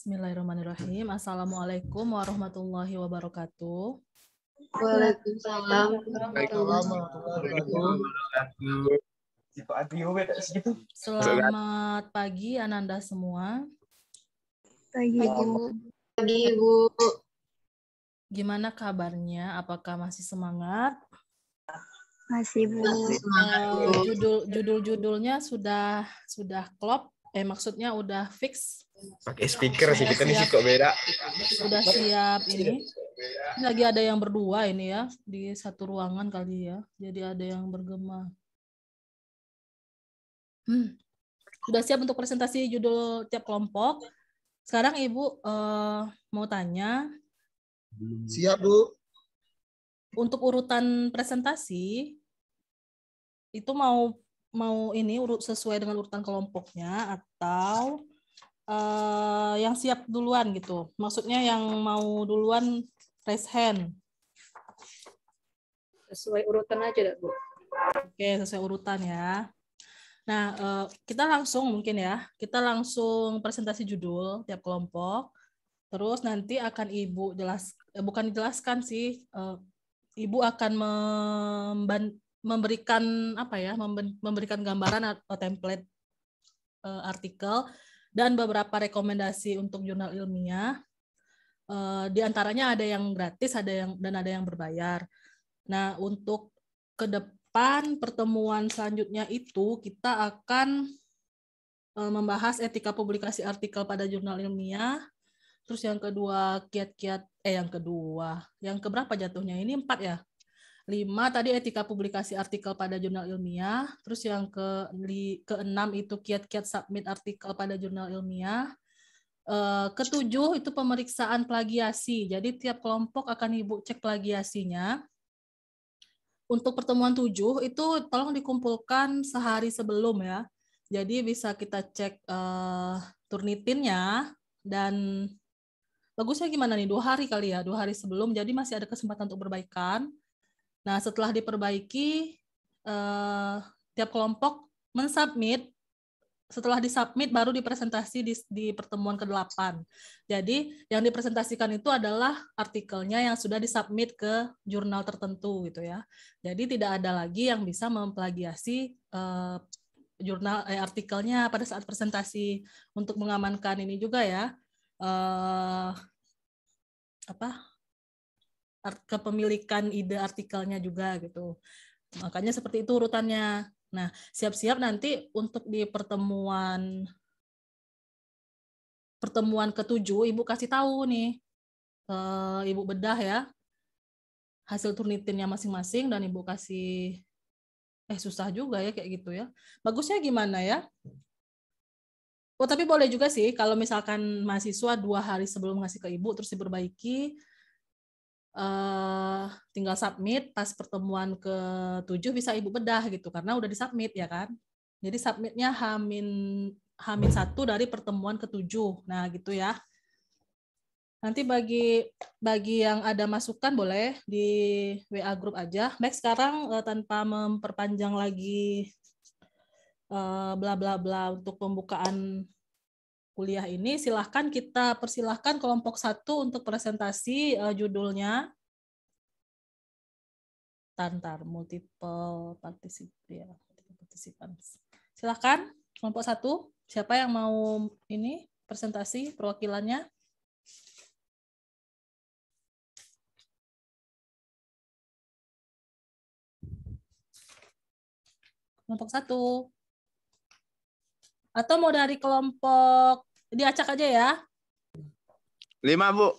Bismillahirrahmanirrahim. Assalamualaikum warahmatullahi wabarakatuh. Waalaikumsalam. Selamat pagi Ananda semua. Pagi, Bu. Pagi, Ibu. Gimana kabarnya? Apakah masih semangat? Masih, Bu. Judul-judulnya sudah klop. Maksudnya udah fix. Pakai speaker sih kita nih sih kok beda. Sudah siap ini. Ini lagi ada yang berdua ini ya di satu ruangan kali ya. Jadi ada yang bergema. Sudah siap untuk presentasi judul tiap kelompok. Sekarang Ibu mau tanya. Siap, Bu. Untuk urutan presentasi itu mau ini urut sesuai dengan urutan kelompoknya atau yang siap duluan gitu. Maksudnya yang mau duluan raise hand. Sesuai urutan aja, Bu. Oke, sesuai urutan ya. Nah, kita langsung mungkin ya. Kita langsung presentasi judul tiap kelompok. Terus nanti akan Ibu bukan dijelaskan sih. Ibu akan memberikan apa ya? Memberikan gambaran atau template artikel dan beberapa rekomendasi untuk jurnal ilmiah. Di antaranya ada yang gratis, ada yang berbayar. Nah, untuk ke depan pertemuan selanjutnya itu kita akan membahas etika publikasi artikel pada jurnal ilmiah. Terus yang kedua kiat-kiat yang keberapa jatuhnya? Ini 4 ya. 5 tadi etika publikasi artikel pada jurnal ilmiah. Terus yang ke-6 itu kiat-kiat submit artikel pada jurnal ilmiah. Ke-7 itu pemeriksaan plagiasi. Jadi tiap kelompok akan Ibu cek plagiasinya. Untuk pertemuan 7 itu tolong dikumpulkan sehari sebelum ya. Jadi bisa kita cek Turnitinnya dan bagusnya gimana nih? 2 hari kali ya, 2 hari sebelum. Jadi masih ada kesempatan untuk perbaikan. Nah, setelah diperbaiki, tiap kelompok mensubmit. Setelah disubmit baru dipresentasi di pertemuan ke-8. Jadi yang dipresentasikan itu adalah artikelnya yang sudah disubmit ke jurnal tertentu gitu ya. Jadi tidak ada lagi yang bisa memplagiasi artikelnya pada saat presentasi. Untuk mengamankan ini juga ya. Kepemilikan ide artikelnya juga gitu. Makanya seperti itu urutannya. Nah, siap-siap nanti untuk di pertemuan ke-7 Ibu kasih tahu nih. Ibu bedah ya hasil Turnitinnya masing-masing dan Ibu kasih susah juga ya kayak gitu ya. Bagusnya gimana ya? Oh, tapi boleh juga sih kalau misalkan mahasiswa 2 hari sebelum ngasih ke Ibu terus diperbaiki, tinggal submit pas pertemuan ke-7 bisa Ibu bedah gitu karena udah disubmit ya kan. Jadi submitnya H-1 dari pertemuan ke-7. Nah, gitu ya. Nanti bagi yang ada masukan boleh di WA grup aja. Baik, sekarang tanpa memperpanjang lagi bla bla bla untuk pembukaan kuliah ini, kita persilahkan kelompok 1 untuk presentasi judulnya multiple participants. Silahkan kelompok 1. Siapa yang mau ini presentasi perwakilannya? Kelompok 1. Atau mau dari kelompok diacak aja ya? 5, Bu.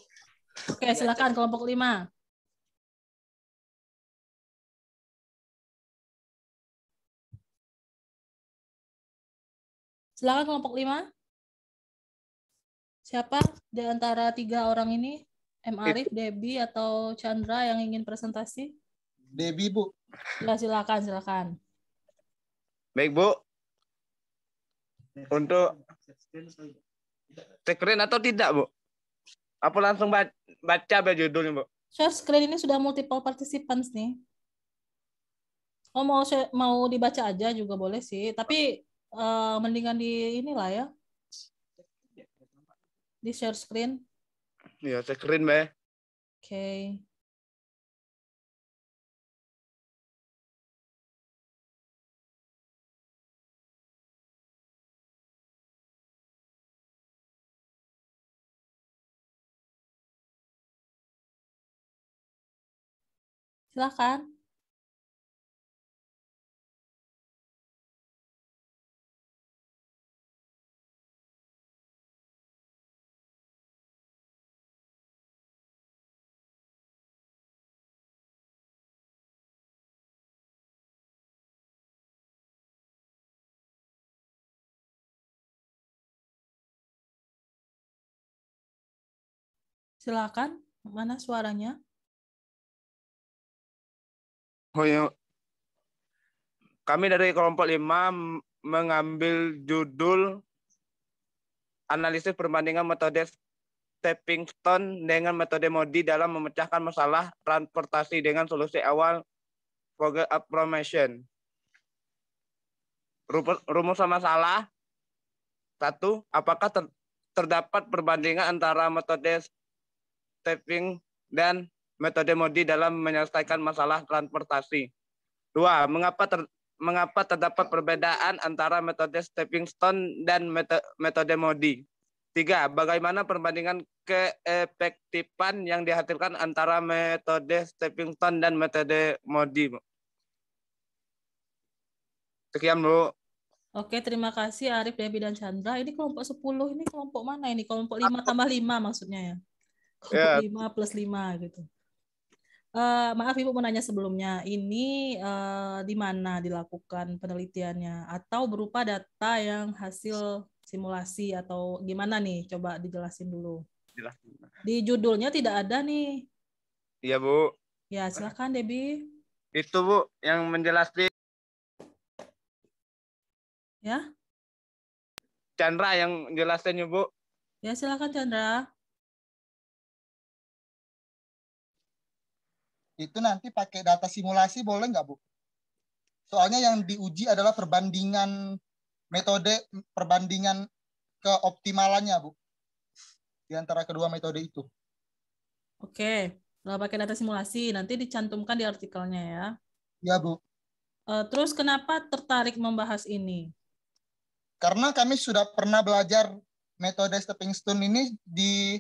Oke, silakan kelompok 5. Silakan kelompok 5. Siapa di antara 3 orang ini? M. Arif, Debbie, atau Chandra yang ingin presentasi? Debbie, Bu. Ya, silakan. Baik, Bu. Untuk screen atau tidak, Bu? Apa langsung baca judulnya, Bu? Share screen ini sudah multiple participants nih. Oh, mau dibaca aja juga boleh sih, tapi mendingan di inilah ya. Di share screen. Ya, screen, Be. Oke. Silakan. Silakan. Mana suaranya? Oh, ya. Kami dari kelompok 5 mengambil judul analisis perbandingan metode stepping stone dengan metode Modi dalam memecahkan masalah transportasi dengan solusi awal progress approximation. Rumusan masalah 1. Apakah terdapat perbandingan antara metode stepping dan metode Modi dalam menyelesaikan masalah transportasi? 2. Mengapa terdapat perbedaan antara metode stepping stone dan metode Modi? 3. Bagaimana perbandingan keefektifan yang dihasilkan antara metode stepping stone dan metode Modi? Sekian, Bu. Oke, terima kasih Arif, Debbie, dan Chandra. Ini kelompok 10, ini kelompok mana ini? Kelompok 5 tambah 5 maksudnya ya? Kelompok 5 plus 5 gitu. Maaf Ibu mau nanya sebelumnya, ini di mana dilakukan penelitiannya? Atau berupa data yang hasil simulasi atau gimana nih? Coba dijelasin dulu. Di judulnya tidak ada nih. Iya, Bu. Ya, silakan Debbie. Itu, Bu, yang menjelaskan. Ya. Chandra yang jelasin, Bu. Ya, silakan Chandra. Itu nanti pakai data simulasi boleh nggak, Bu? Soalnya yang diuji adalah perbandingan metode, perbandingan keoptimalannya, Bu. Di antara kedua metode itu. Oke, kalau pakai data simulasi, nanti dicantumkan di artikelnya ya. Ya, Bu. Terus kenapa tertarik membahas ini? Karena kami sudah pernah belajar metode stepping stone ini di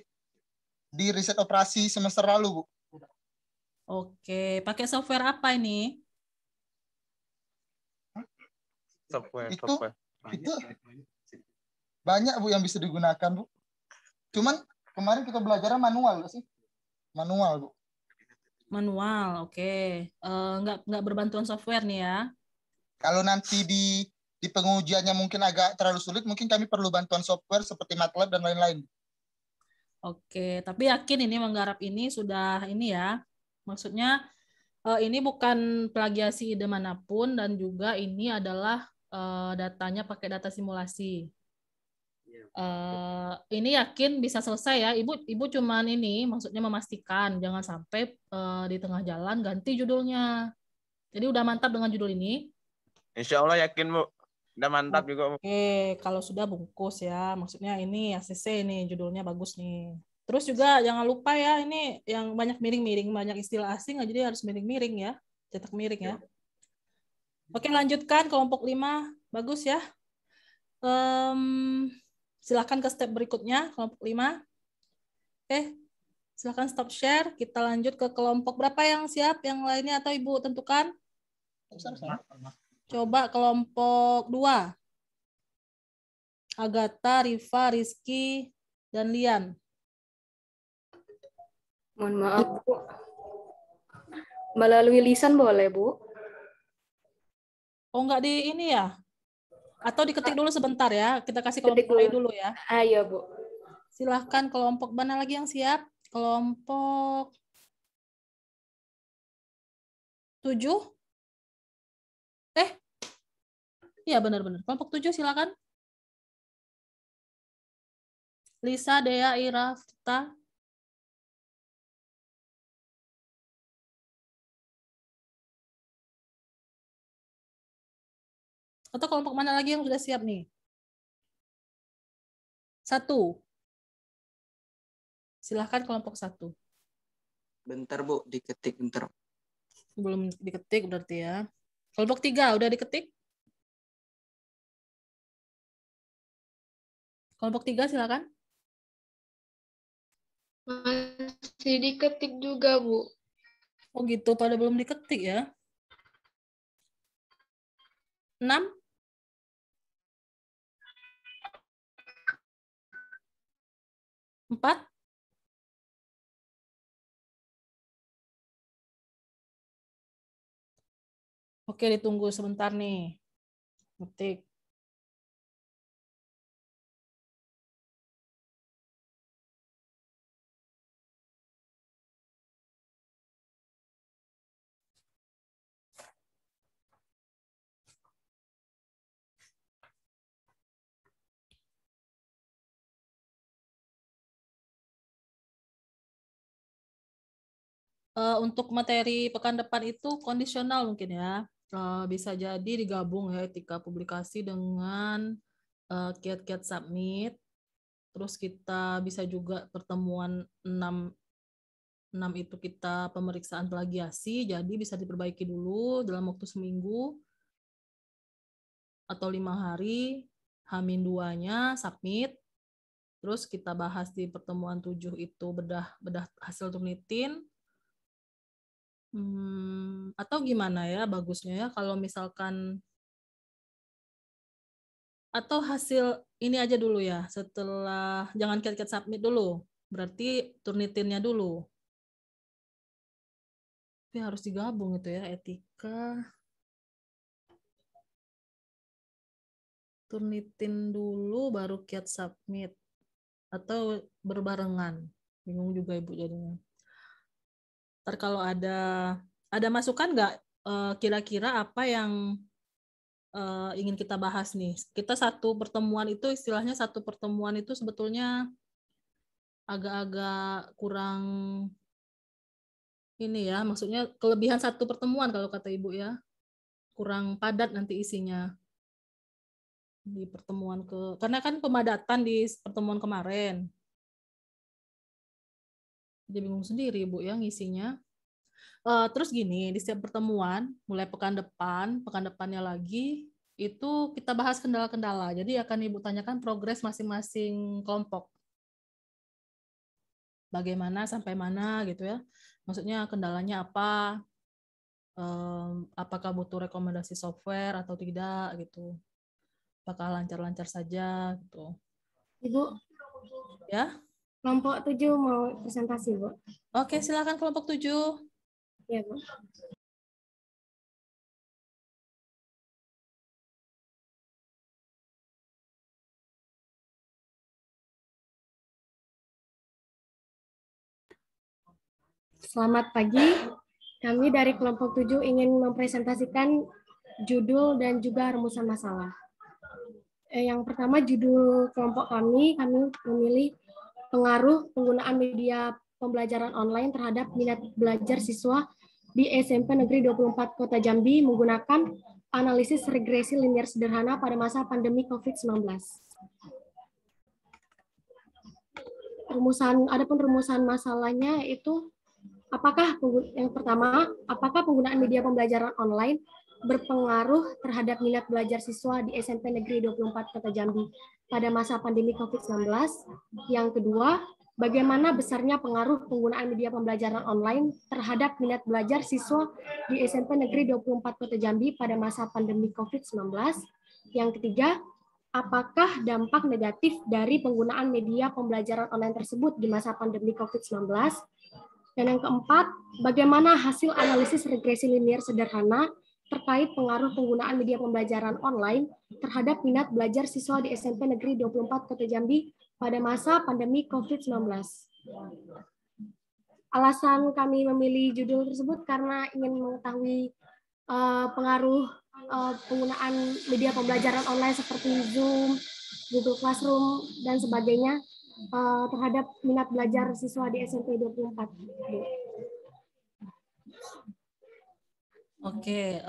riset operasi semester lalu, Bu. Oke, pakai software apa ini? Itu banyak, Bu, yang bisa digunakan, Bu. Cuman kemarin kita belajarnya manual sih. Manual, Bu. Manual, oke. Nggak berbantuan software nih ya. Kalau nanti di pengujiannya mungkin agak terlalu sulit, mungkin kami perlu bantuan software seperti MATLAB dan lain-lain. Oke, tapi yakin ini menggarap ini sudah ini ya. Maksudnya ini bukan plagiasi ide manapun dan juga ini adalah datanya pakai data simulasi. Ini yakin bisa selesai ya. Ibu cuman ini maksudnya memastikan jangan sampai di tengah jalan ganti judulnya. Jadi udah mantap dengan judul ini. Insya Allah yakin, Bu. Udah mantap juga, Bu. Oke, kalau sudah bungkus ya. Maksudnya ini ACC nih judulnya bagus nih. Terus juga jangan lupa ya ini yang banyak miring-miring, banyak istilah asing jadi harus miring-miring ya. Cetak miring ya. Oke, lanjutkan kelompok 5. Bagus ya. Silakan ke step berikutnya, kelompok 5. Oke, silakan stop share. Kita lanjut ke kelompok berapa yang siap? Yang lainnya atau Ibu tentukan? Coba kelompok 2. Agatha, Riva, Rizky, dan Lian. Mohon maaf, Bu. Melalui lisan boleh, Bu? Oh, enggak di ini ya? Atau diketik dulu sebentar ya. Kita kasih Ketik kelompok lain dulu ya. Ayo, Bu. Silahkan kelompok mana lagi yang siap? Kelompok 7. Iya benar-benar. Kelompok 7 silakan. Lisa, Dea, Ira, Vita. Atau kelompok mana lagi yang sudah siap nih? 1. Silahkan kelompok 1. Bentar Bu, diketik bentar. Belum diketik berarti ya. Kelompok 3 udah diketik? Kelompok 3 silakan. Masih diketik juga, Bu. Oh gitu, pada belum diketik ya. 6? Empat? Oke, ditunggu sebentar nih. Ngetik. Untuk materi pekan depan itu kondisional mungkin ya. Bisa jadi digabung ya etika publikasi dengan kiat-kiat submit. Terus kita bisa juga pertemuan 6 itu kita pemeriksaan plagiasi, jadi bisa diperbaiki dulu dalam waktu seminggu atau 5 hari, H-2-nya submit. Terus kita bahas di pertemuan 7 itu bedah hasil Turnitin. Atau gimana ya bagusnya ya kalau misalkan atau hasil ini aja dulu ya, setelah jangan kiat-kiat submit dulu, berarti Turnitinnya dulu. Tapi harus digabung itu ya, etika Turnitin dulu baru kiat submit atau berbarengan, bingung juga Ibu jadinya. Ntar kalau ada masukan nggak kira-kira apa yang ingin kita bahas nih. Kita satu pertemuan itu istilahnya satu pertemuan itu sebetulnya agak-agak kurang ini ya, maksudnya kelebihan satu pertemuan kalau kata Ibu ya. Kurang padat nanti isinya di pertemuan karena kan pemadatan di pertemuan kemarin. Jadi bingung sendiri Ibu ya ngisinya. Terus gini, di setiap pertemuan, mulai pekan depannya lagi, itu kita bahas kendala-kendala. Jadi akan Ibu tanyakan progres masing-masing kelompok. Bagaimana sampai mana gitu ya. Maksudnya kendalanya apa, apakah butuh rekomendasi software atau tidak gitu. Apakah lancar-lancar saja gitu. Ibu, Ya. kelompok 7 mau presentasi, Bu. Oke, silakan kelompok 7. Ya, Bu. Selamat pagi. Kami dari kelompok 7 ingin mempresentasikan judul dan juga rumusan masalah. Yang pertama judul kelompok kami memilih pengaruh penggunaan media pembelajaran online terhadap minat belajar siswa di SMP Negeri 24 Kota Jambi menggunakan analisis regresi linear sederhana pada masa pandemi COVID-19. Adapun rumusan masalahnya itu yang pertama, apakah penggunaan media pembelajaran online berpengaruh terhadap minat belajar siswa di SMP Negeri 24 Kota Jambi pada masa pandemi COVID-19? Yang kedua, bagaimana besarnya pengaruh penggunaan media pembelajaran online terhadap minat belajar siswa di SMP Negeri 24 Kota Jambi pada masa pandemi COVID-19? Yang ketiga, apakah dampak negatif dari penggunaan media pembelajaran online tersebut di masa pandemi COVID-19? Dan yang keempat, bagaimana hasil analisis regresi linear sederhana terkait pengaruh penggunaan media pembelajaran online terhadap minat belajar siswa di SMP Negeri 24 Kota Jambi pada masa pandemi COVID-19. Alasan kami memilih judul tersebut karena ingin mengetahui pengaruh penggunaan media pembelajaran online seperti Zoom, Google Classroom, dan sebagainya terhadap minat belajar siswa di SMP 24. Oke,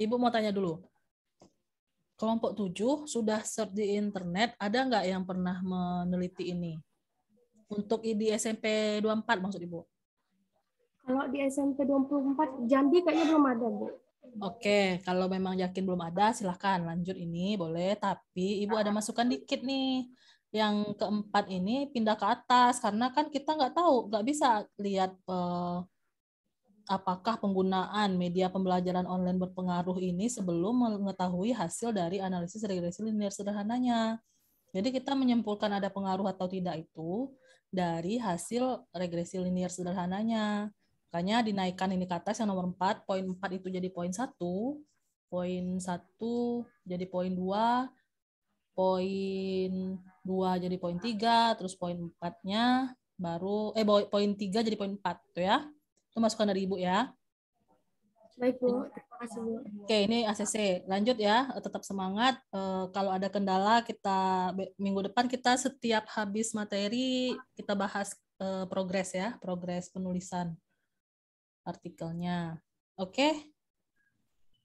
Ibu mau tanya dulu. Kelompok 7 sudah search di internet, ada nggak yang pernah meneliti ini? Untuk di SMP 24 maksud Ibu? Kalau di SMP 24 Jambi kayaknya belum ada, Bu. Oke, kalau memang yakin belum ada, silahkan lanjut ini, boleh. Tapi Ibu ada masukan dikit nih. Yang keempat ini pindah ke atas, karena kan kita nggak tahu, nggak bisa lihat apakah penggunaan media pembelajaran online berpengaruh ini sebelum mengetahui hasil dari analisis regresi linear sederhananya. Jadi kita menyimpulkan ada pengaruh atau tidak itu dari hasil regresi linear sederhananya. Makanya dinaikkan ini ke atas yang nomor 4, poin 4 itu jadi poin 1, poin 1 jadi poin 2, poin 2 jadi poin 3, terus poin 4-nya baru, poin 3 jadi poin 4, tuh ya. Itu masukan dari Ibu ya. Baik, Bu. Terima kasih, Bu. Oke, ini ACC. Lanjut ya, tetap semangat. Kalau ada kendala, kita minggu depan kita setiap habis materi, kita bahas progres ya, progres penulisan artikelnya. Oke,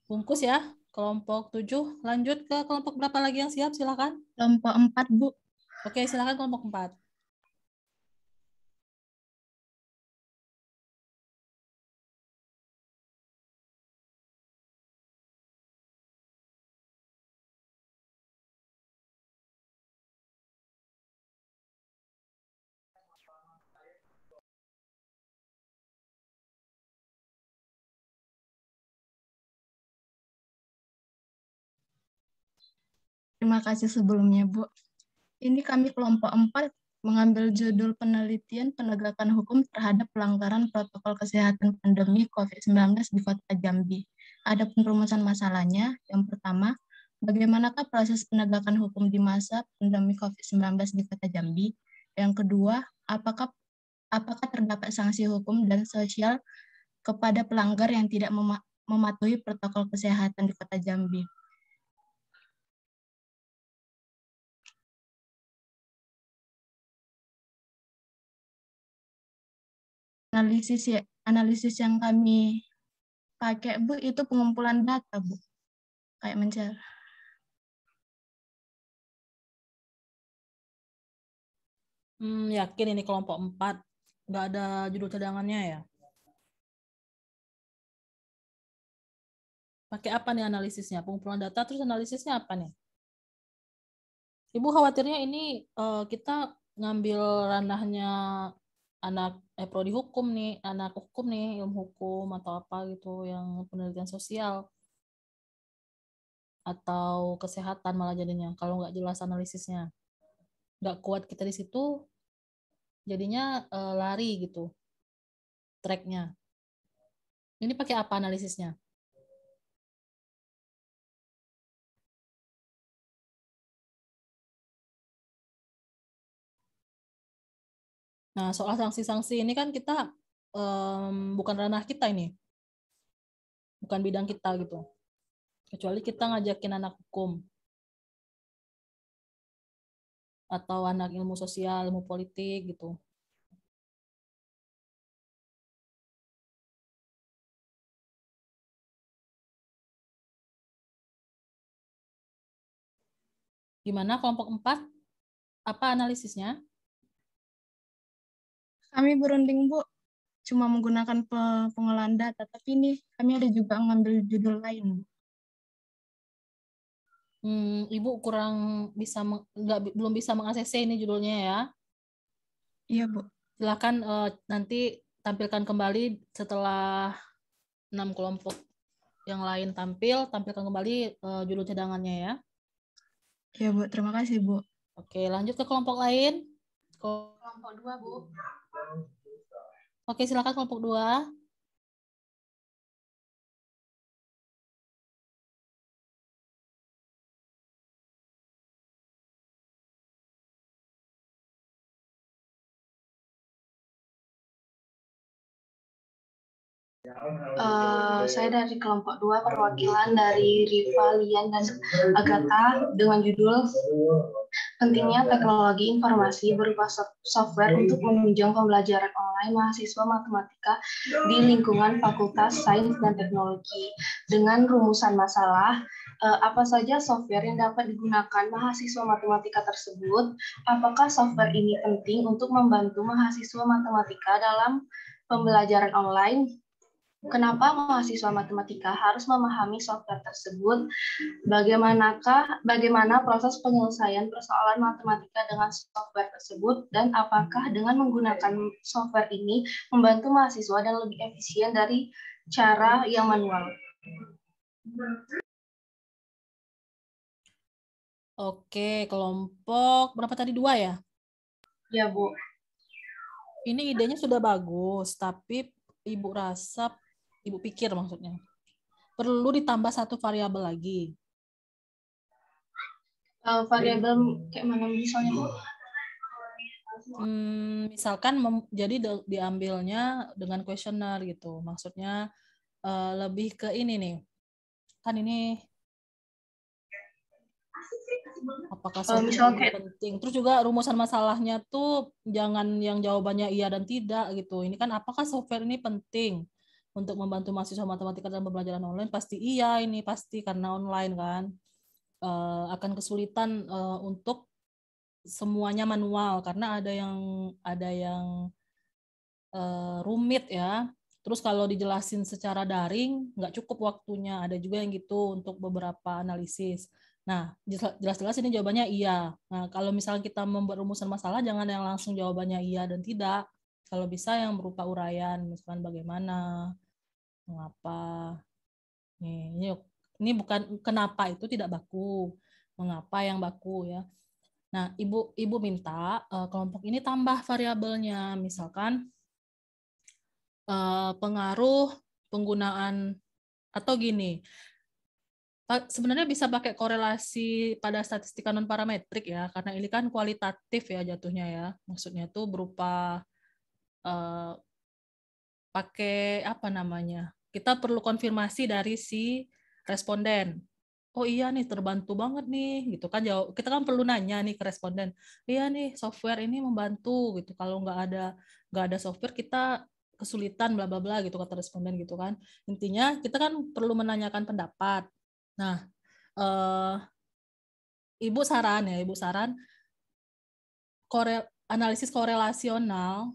bungkus ya, kelompok 7. Lanjut ke kelompok berapa lagi yang siap, silakan. Kelompok 4, Bu. Oke, silakan kelompok 4. Terima kasih sebelumnya, Bu. Ini kami kelompok 4 mengambil judul penelitian penegakan hukum terhadap pelanggaran protokol kesehatan pandemi COVID-19 di Kota Jambi. Ada penrumusan masalahnya. Yang pertama, bagaimanakah proses penegakan hukum di masa pandemi COVID-19 di Kota Jambi? Yang kedua, apakah terdapat sanksi hukum dan sosial kepada pelanggar yang tidak mematuhi protokol kesehatan di Kota Jambi? Analisis yang kami pakai, Bu, itu pengumpulan data, Bu. Kayak mencari. Yakin ini kelompok 4. Nggak ada judul cadangannya ya? Pakai apa nih analisisnya? Pengumpulan data, terus analisisnya apa nih? Ibu khawatirnya ini kita ngambil ranahnya anak prodi hukum nih, anak hukum nih, ilmu hukum atau apa gitu, yang penelitian sosial atau kesehatan malah jadinya, kalau nggak jelas analisisnya. Nggak kuat kita di situ, jadinya lari gitu tracknya. Ini pakai apa analisisnya? Nah, soal sanksi-sanksi ini kan kita bukan ranah kita ini. Bukan bidang kita gitu. Kecuali kita ngajakin anak hukum. Atau anak ilmu sosial, ilmu politik gitu. Gimana kelompok 4? Apa analisisnya? Kami berunding, Bu, cuma menggunakan pengolahan data, tapi ini kami ada juga mengambil judul lain, Bu. Ibu kurang bisa belum bisa meng-ACC ini judulnya ya. Iya, Bu. Silakan nanti tampilkan kembali setelah 6 kelompok yang lain tampilkan kembali judul cadangannya ya. Iya, Bu. Terima kasih, Bu. Oke, lanjut ke kelompok lain. Kelompok 2, Bu. Oke, silakan kelompok 2. Saya dari kelompok 2, perwakilan dari Riva, Lian, dan Agatha, dengan judul pentingnya teknologi informasi berupa software untuk menunjang pembelajaran online mahasiswa matematika di lingkungan Fakultas Sains dan Teknologi. Dengan rumusan masalah, Apa saja software yang dapat digunakan mahasiswa matematika tersebut? Apakah software ini penting untuk membantu mahasiswa matematika dalam pembelajaran online? Kenapa mahasiswa matematika harus memahami software tersebut? Bagaimana proses penyelesaian persoalan matematika dengan software tersebut? Dan apakah dengan menggunakan software ini membantu mahasiswa dan lebih efisien dari cara yang manual? Oke, kelompok berapa tadi? 2 ya? Ya, Bu. Ini idenya sudah bagus, tapi Ibu rasa, Ibu pikir maksudnya, perlu ditambah satu variabel lagi. Variabel kayak mana misalnya, Bu? Misalkan jadi diambilnya dengan kuesioner gitu. Maksudnya lebih ke ini nih. Kan ini apakah software penting? Terus juga rumusan masalahnya tuh jangan yang jawabannya iya dan tidak gitu. Ini kan apakah software ini penting untuk membantu mahasiswa matematika dalam pembelajaran online? Pasti iya, ini pasti karena online kan. Akan kesulitan untuk semuanya manual karena ada yang rumit ya. Terus kalau dijelasin secara daring nggak cukup waktunya. Ada juga yang gitu untuk beberapa analisis. Nah, jelas-jelas ini jawabannya iya. Nah, kalau misalnya kita membuat rumusan masalah, jangan yang langsung jawabannya iya dan tidak. Kalau bisa yang berupa uraian, misalkan bagaimana, mengapa. Ini bukan kenapa itu tidak baku, mengapa yang baku ya. Nah, Ibu minta kelompok ini tambah variabelnya, misalkan pengaruh penggunaan atau gini. Sebenarnya bisa pakai korelasi pada statistika non parametrik ya, karena ini kan kualitatif ya jatuhnya ya. Maksudnya itu berupa pakai apa namanya? Kita perlu konfirmasi dari si responden. Oh iya nih terbantu banget nih gitu kan, kita kan perlu nanya nih ke responden. Iya nih software ini membantu gitu. Kalau nggak ada software kita kesulitan bla bla bla gitu kata responden gitu kan. Intinya kita kan perlu menanyakan pendapat. Nah, Ibu saran analisis korelasional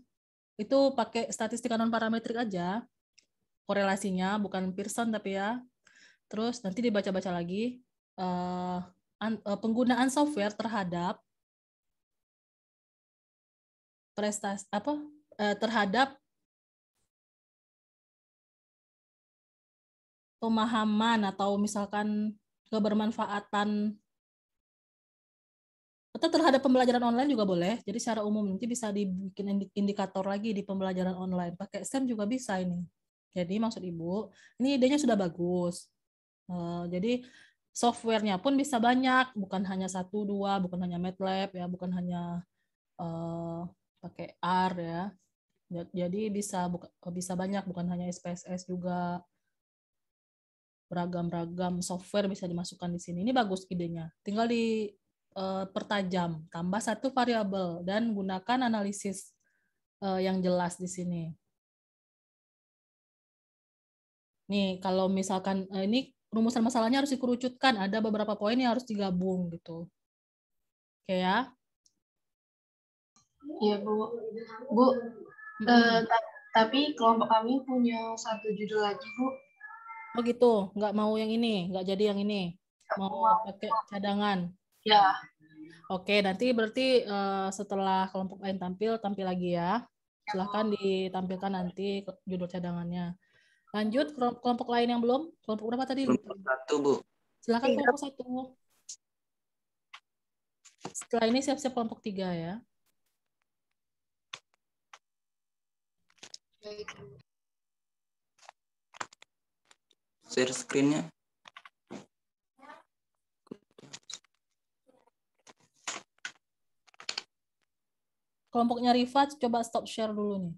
itu pakai statistika non parametrik aja, korelasinya bukan Pearson tapi ya. Terus nanti dibaca-baca lagi penggunaan software terhadap terhadap pemahaman atau misalkan kebermanfaatan atau terhadap pembelajaran online juga boleh. Jadi secara umum nanti bisa dibikin indikator lagi di pembelajaran online. Pakai STEM juga bisa ini. Jadi maksud Ibu, ini idenya sudah bagus. Jadi softwarenya pun bisa banyak, bukan hanya 1, 2, bukan hanya MATLAB ya, bukan hanya pakai R ya. Jadi bisa banyak, bukan hanya SPSS juga. Beragam-ragam software bisa dimasukkan di sini. Ini bagus idenya. Tinggal pertajam, tambah satu variabel dan gunakan analisis yang jelas di sini. Nih, kalau misalkan ini rumusan masalahnya harus dikerucutkan, ada beberapa poin yang harus digabung gitu. Oke ya? Iya, Bu. Bu, tapi kelompok kami punya satu judul lagi, Bu. Oh gitu, nggak mau yang ini, nggak jadi yang ini. Mau pakai cadangan. Ya. Oke, nanti berarti setelah kelompok lain tampil lagi ya. Silahkan ditampilkan nanti judul cadangannya. Lanjut, kelompok lain yang belum? Kelompok berapa tadi? Kelompok 1, Bu. Silahkan kelompok 1. Setelah ini siap-siap kelompok 3 ya. Share screen-nya. Kelompoknya Rifat, coba stop share dulu nih.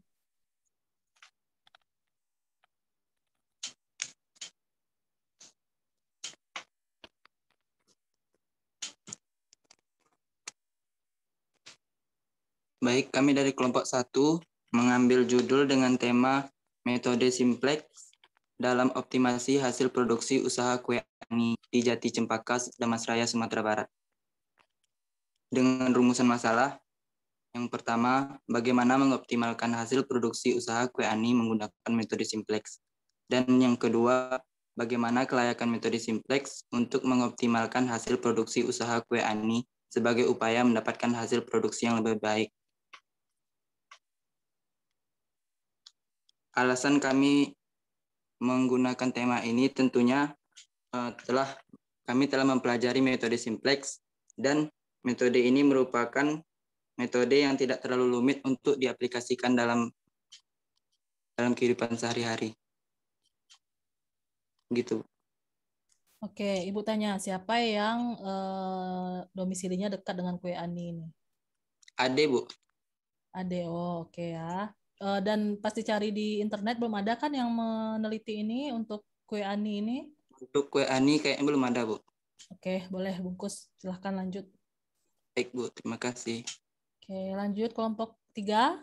Baik, kami dari kelompok 1 mengambil judul dengan tema metode simplex dalam optimasi hasil produksi usaha kue ani di Jati Cempaka, Damasraya, Sumatera Barat. Dengan rumusan masalah, yang pertama, bagaimana mengoptimalkan hasil produksi usaha kue ani menggunakan metode simplex. Dan yang kedua, bagaimana kelayakan metode simplex untuk mengoptimalkan hasil produksi usaha kue ani sebagai upaya mendapatkan hasil produksi yang lebih baik. Alasan kami menggunakan tema ini tentunya kami telah mempelajari metode simplex, dan metode ini merupakan metode yang tidak terlalu rumit untuk diaplikasikan dalam kehidupan sehari-hari. Gitu. Oke, Ibu tanya, siapa yang domisilinya dekat dengan kue ani ini? Ade, Bu. Ade, oh oke ya. Dan pasti cari di internet, belum ada kan yang meneliti ini untuk kue ani ini? Untuk kue ani kayaknya belum ada, Bu. Oke, boleh bungkus. Silahkan lanjut. Baik, Bu. Terima kasih. Oke, lanjut kelompok 3.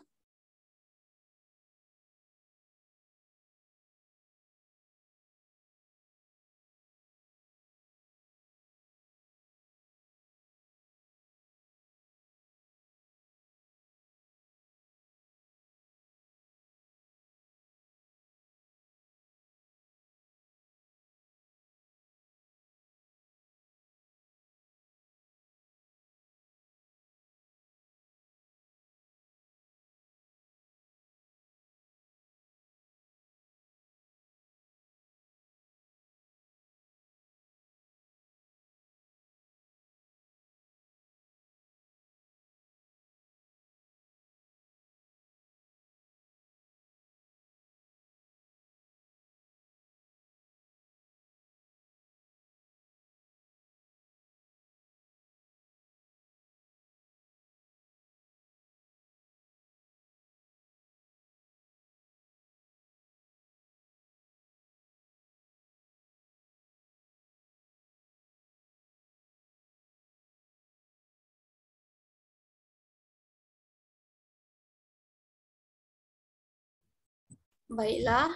Baiklah,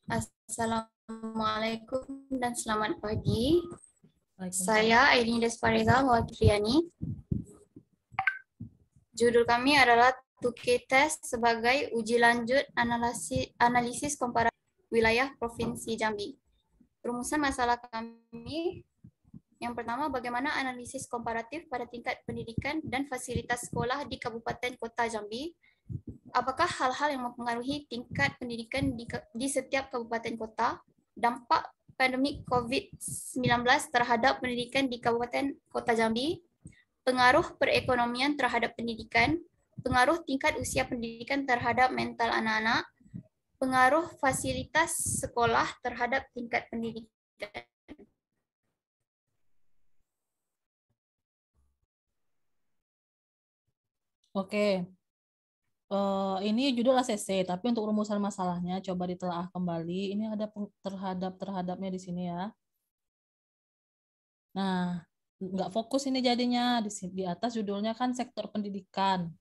Assalamualaikum dan selamat pagi. Saya Aileen Despareza mewakili. Judul kami adalah 2K Test sebagai uji lanjut analisis komparatif wilayah Provinsi Jambi. Rumusan masalah kami, yang pertama, bagaimana analisis komparatif pada tingkat pendidikan dan fasilitas sekolah di Kabupaten Kota Jambi. Apakah hal-hal yang mempengaruhi tingkat pendidikan di setiap kabupaten kota, dampak pandemik COVID-19 terhadap pendidikan di Kabupaten Kota Jambi, pengaruh perekonomian terhadap pendidikan, pengaruh tingkat usia pendidikan terhadap mental anak-anak, pengaruh fasilitas sekolah terhadap tingkat pendidikan. Oke. Ini judul ACC, tapi untuk rumusan masalahnya coba ditelaah kembali. Ini ada terhadapnya di sini ya. Nah, nggak fokus ini jadinya. Di atas judulnya kan sektor pendidikan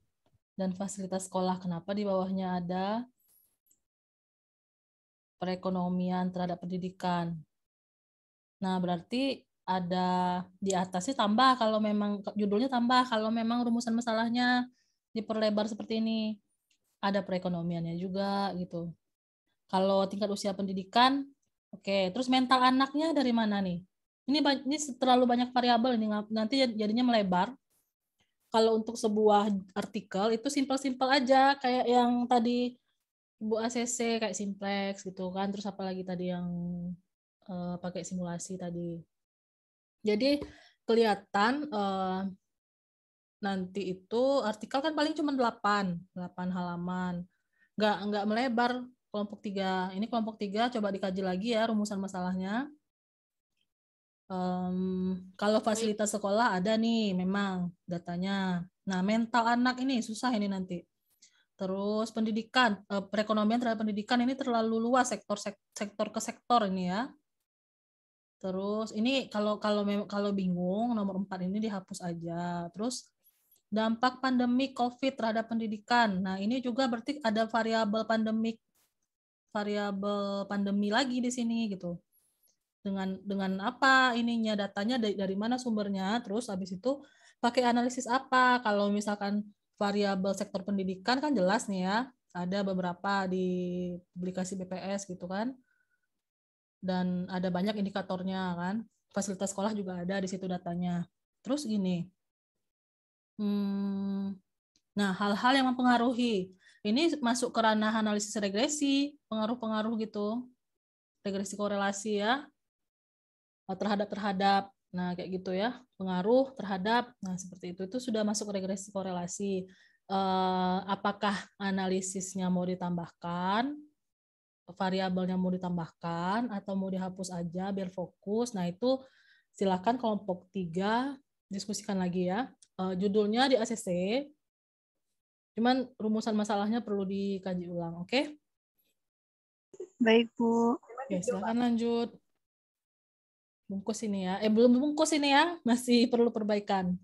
dan fasilitas sekolah. Kenapa di bawahnya ada perekonomian terhadap pendidikan? Nah, berarti ada di atasnya tambah kalau memang judulnya tambah kalau memang rumusan masalahnya diperlebar seperti ini. Ada perekonomiannya juga gitu. Kalau tingkat usia pendidikan, oke. Terus mental anaknya dari mana nih? Ini terlalu banyak variabel ini, nanti jadinya melebar. Kalau untuk sebuah artikel itu simpel-simpel aja, kayak yang tadi Ibu ACC kayak simplex gitu kan. Terus apalagi tadi yang pakai simulasi tadi. Jadi kelihatan nanti itu artikel kan paling cuma 8 halaman. Nggak melebar kelompok 3. Ini kelompok 3 coba dikaji lagi ya rumusan masalahnya. Kalau fasilitas sekolah ada nih memang datanya. Nah, mental anak ini susah ini nanti. Terus pendidikan, perekonomian terhadap pendidikan ini terlalu luas sektor ke sektor ini ya. Terus ini kalau bingung nomor 4 ini dihapus aja. Terus dampak pandemi COVID terhadap pendidikan. Nah, ini juga berarti ada variabel pandemik variabel pandemi lagi di sini gitu. Dengan apa ininya, datanya dari mana sumbernya, terus habis itu pakai analisis apa. Kalau misalkan variabel sektor pendidikan kan jelas nih ya, ada beberapa di publikasi BPS gitu kan, dan ada banyak indikatornya kan, fasilitas sekolah juga ada di situ datanya. Terus gini, nah hal-hal yang mempengaruhi ini masuk ke ranah analisis regresi, pengaruh-pengaruh gitu, regresi korelasi ya, terhadap nah kayak gitu ya, pengaruh terhadap, nah seperti itu sudah masuk regresi korelasi. Apakah analisisnya mau ditambahkan, variabelnya mau ditambahkan atau mau dihapus aja biar fokus. Nah itu silakan kelompok 3 diskusikan lagi ya. Judulnya di ACC, cuman rumusan masalahnya perlu dikaji ulang, oke? Baik, Bu. Oke, silakan lanjut. Bungkus ini ya. Belum bungkus ini ya, masih perlu perbaikan.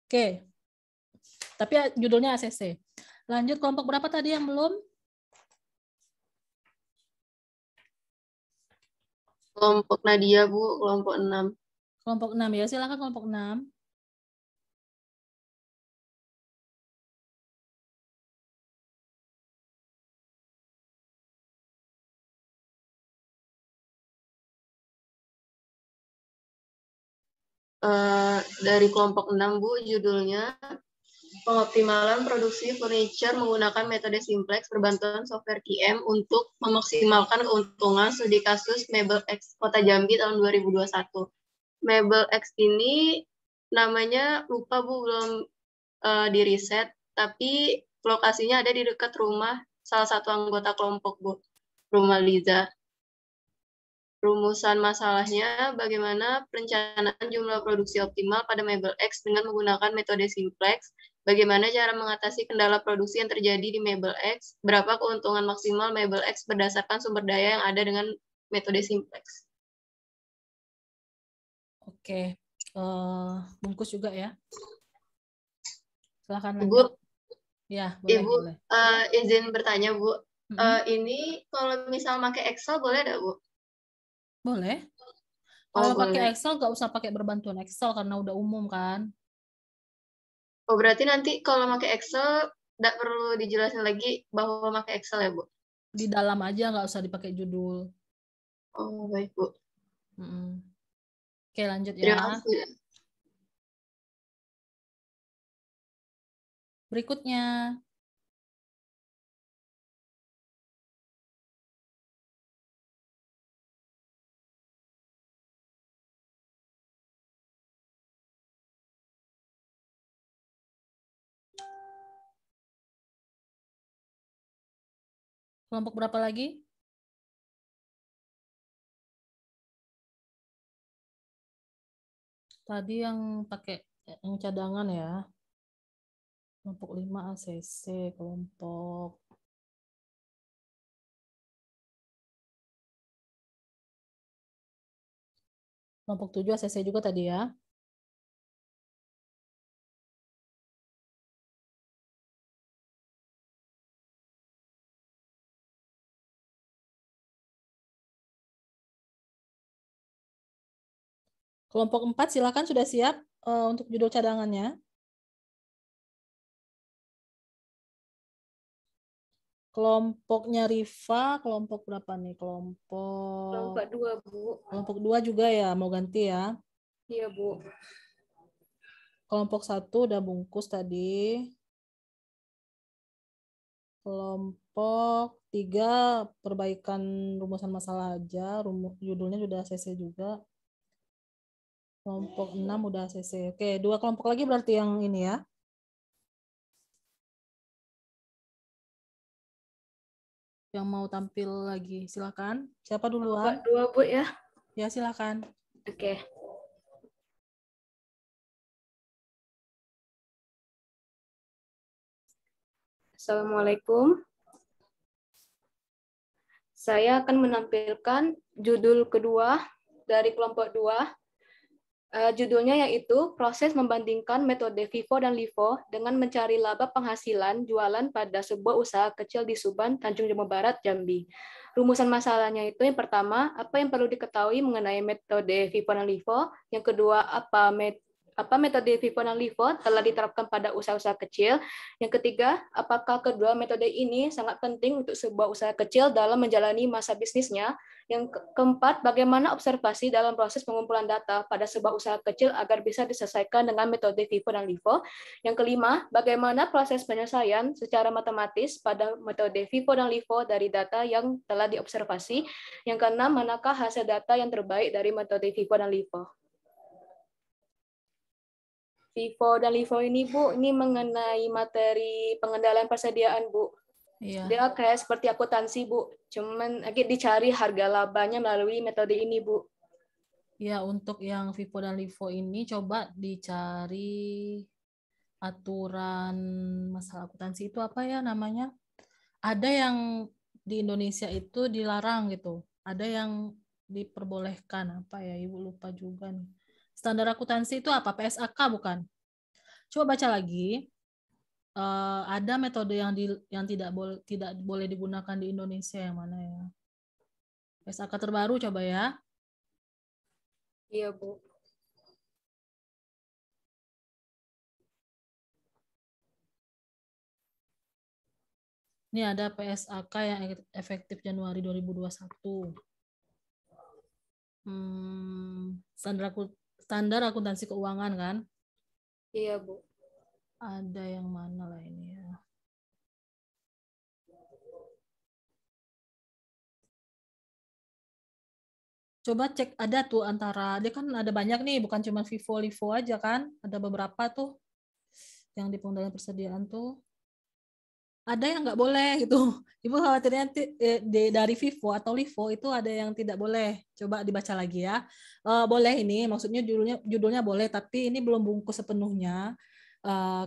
Oke. Tapi judulnya ACC. Lanjut, kelompok berapa tadi yang belum? Kelompok Nadia, Bu, kelompok 6. Kelompok 6 ya, silakan kelompok 6. Dari kelompok 6, Bu, judulnya pengoptimalan produksi furniture menggunakan metode simplex berbantuan software QM untuk memaksimalkan keuntungan studi kasus Mebel X Kota Jambi tahun 2021. Mebel X ini namanya lupa, Bu, belum di riset, tapi lokasinya ada di dekat rumah salah satu anggota kelompok, Bu, rumah Liza. Rumusan masalahnya, bagaimana perencanaan jumlah produksi optimal pada Mebel X dengan menggunakan metode simplex, bagaimana cara mengatasi kendala produksi yang terjadi di Mebel X, berapa keuntungan maksimal Mebel X berdasarkan sumber daya yang ada dengan metode simplex. Oke, bungkus juga ya. Silakan lanjut. Bu, ya boleh. Ibu, boleh. Izin bertanya, Bu. Ini kalau misal pakai Excel boleh nggak, Bu? Boleh. Kalau pakai Excel nggak usah pakai berbantuan Excel karena udah umum kan. Oh, berarti nanti kalau pakai Excel nggak perlu dijelasin lagi bahwa pakai Excel ya, Bu? Di dalam aja, nggak usah dipakai judul. Oh, baik, Bu. Oke, lanjut ya. Terima kasih. Berikutnya. Kelompok berapa lagi? Tadi yang pakai yang cadangan ya. Kelompok 5 ACC, kelompok kelompok 7 ACC juga tadi ya. Kelompok 4 silakan, sudah siap untuk judul cadangannya. Kelompoknya Riva, kelompok berapa nih? Kelompok 2, Bu. Kelompok 2 juga ya, mau ganti ya? Iya, Bu. Kelompok 1 udah bungkus tadi. Kelompok 3 perbaikan rumusan masalah aja, judulnya sudah ACC juga. Kelompok 6 udah ACC. Oke, 2 kelompok lagi berarti yang ini ya. Yang mau tampil lagi, silakan. Siapa duluan? Kelompok 2, Bu ya. Ya, silakan. Oke. Assalamualaikum. Saya akan menampilkan judul kedua dari kelompok 2, Judulnya yaitu proses membandingkan metode FIFO dan LIFO dengan mencari laba penghasilan jualan pada sebuah usaha kecil di Suban, Tanjung Jabung Barat, Jambi. Rumusan masalahnya itu yang pertama, apa yang perlu diketahui mengenai metode FIFO dan LIFO? Yang kedua, apa metode FIFO dan LIFO telah diterapkan pada usaha-usaha kecil? Yang ketiga, apakah kedua metode ini sangat penting untuk sebuah usaha kecil dalam menjalani masa bisnisnya? Yang keempat, bagaimana observasi dalam proses pengumpulan data pada sebuah usaha kecil agar bisa diselesaikan dengan metode FIFO dan LIFO? Yang kelima, bagaimana proses penyelesaian secara matematis pada metode FIFO dan LIFO dari data yang telah diobservasi? Yang keenam, manakah hasil data yang terbaik dari metode FIFO dan LIFO? FIFO dan LIFO ini, Bu, ini mengenai materi pengendalian persediaan, Bu. Iya. Dia kayak seperti akuntansi, Bu. Cuman dicari harga labanya melalui metode ini, Bu. Ya, untuk yang FIFO dan LIFO ini coba dicari aturan masalah akuntansi itu apa ya namanya? Ada yang di Indonesia itu dilarang gitu. Ada yang diperbolehkan apa ya? Ibu lupa juga nih. Standar akuntansi itu apa? PSAK bukan? Coba baca lagi. Ada metode yang tidak boleh digunakan di Indonesia yang mana ya? PSAK terbaru coba ya. Iya, Bu. Ini ada PSAK yang efektif Januari 2021. Standar akuntansi keuangan kan? Iya, Bu. Ada yang mana lah ini ya? Coba cek, ada tuh antara, dia kan ada banyak nih, bukan cuma FIFO, LIFO aja kan? Ada beberapa tuh yang di pengendalian persediaan tuh. Ada yang nggak boleh gitu. Ibu khawatirnya dari FIFO atau LIFO itu ada yang tidak boleh. Coba dibaca lagi ya. Boleh ini, maksudnya judulnya boleh, tapi ini belum bungkus sepenuhnya.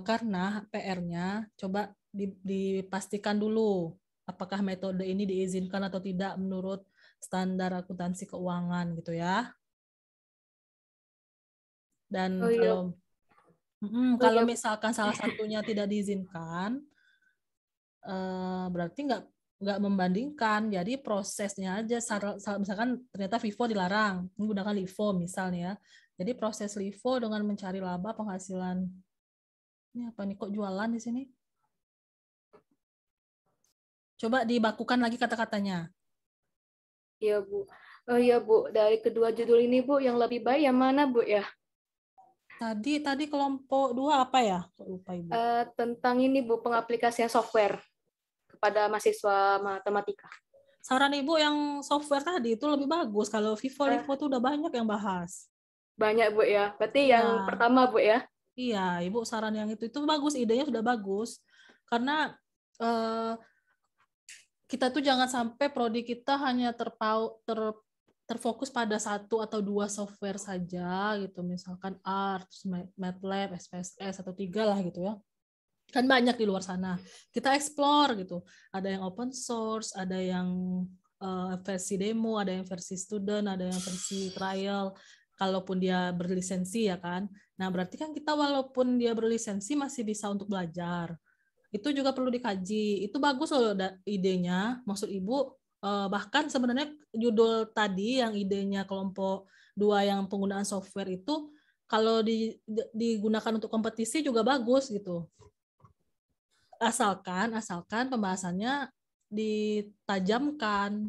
Karena PR-nya coba dipastikan dulu apakah metode ini diizinkan atau tidak menurut standar akuntansi keuangan gitu ya. Dan kalau misalkan salah satunya tidak diizinkan, berarti nggak membandingkan. Jadi prosesnya aja, misalkan ternyata FIFO dilarang, menggunakan LIFO misalnya. Jadi proses LIFO dengan mencari laba penghasilan. Ini apa nih, kok jualan di sini? Coba dibakukan lagi kata-katanya. Iya, Bu. Oh iya, Bu. Dari kedua judul ini, Bu, yang lebih baik yang mana, Bu, ya? Tadi kelompok 2 apa ya? Kok lupa, Ibu. Tentang ini, Bu, pengaplikasian software kepada mahasiswa matematika. Saran Ibu yang software tadi itu lebih bagus. Kalau FIFO, LIFO itu udah banyak yang bahas. Banyak, Bu, ya. Berarti yang pertama, Bu, ya? Iya, Ibu saran yang itu bagus, idenya sudah bagus. Karena kita tuh jangan sampai prodi kita hanya terfokus pada 1 atau 2 software saja gitu, misalkan R, MATLAB, SPSS atau 3 lah gitu ya. Kan banyak di luar sana. Kita explore gitu. Ada yang open source, ada yang versi demo, ada yang versi student, ada yang versi trial. Kalaupun dia berlisensi ya kan. Nah, berarti kan kita walaupun dia berlisensi masih bisa untuk belajar. Itu juga perlu dikaji. Itu bagus loh idenya. Maksud Ibu, bahkan sebenarnya judul tadi yang idenya kelompok 2 yang penggunaan software itu kalau digunakan untuk kompetisi juga bagus gitu. Asalkan pembahasannya ditajamkan.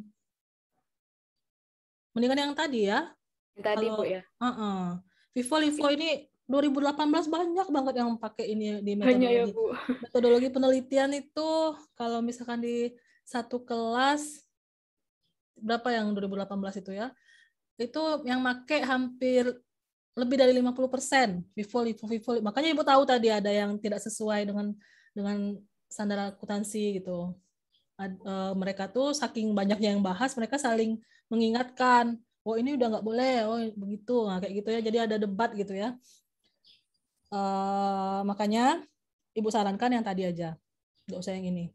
Mendingan yang tadi ya. Tadi, Bu, ya. FIFO, LIFO ini 2018 banyak banget yang pakai ini di metodologi. Ya, Bu. Metodologi penelitian itu kalau misalkan di satu kelas berapa yang 2018 itu ya? Itu yang pakai hampir lebih dari 50% FIFO, LIFO. Makanya Ibu tahu tadi ada yang tidak sesuai dengan standar akuntansi gitu. Mereka tuh saking banyaknya yang bahas, mereka saling mengingatkan, oh ini udah nggak boleh, oh begitu, nah, kayak gitu ya. Jadi ada debat gitu ya. Makanya Ibu sarankan yang tadi aja, nggak usah yang ini.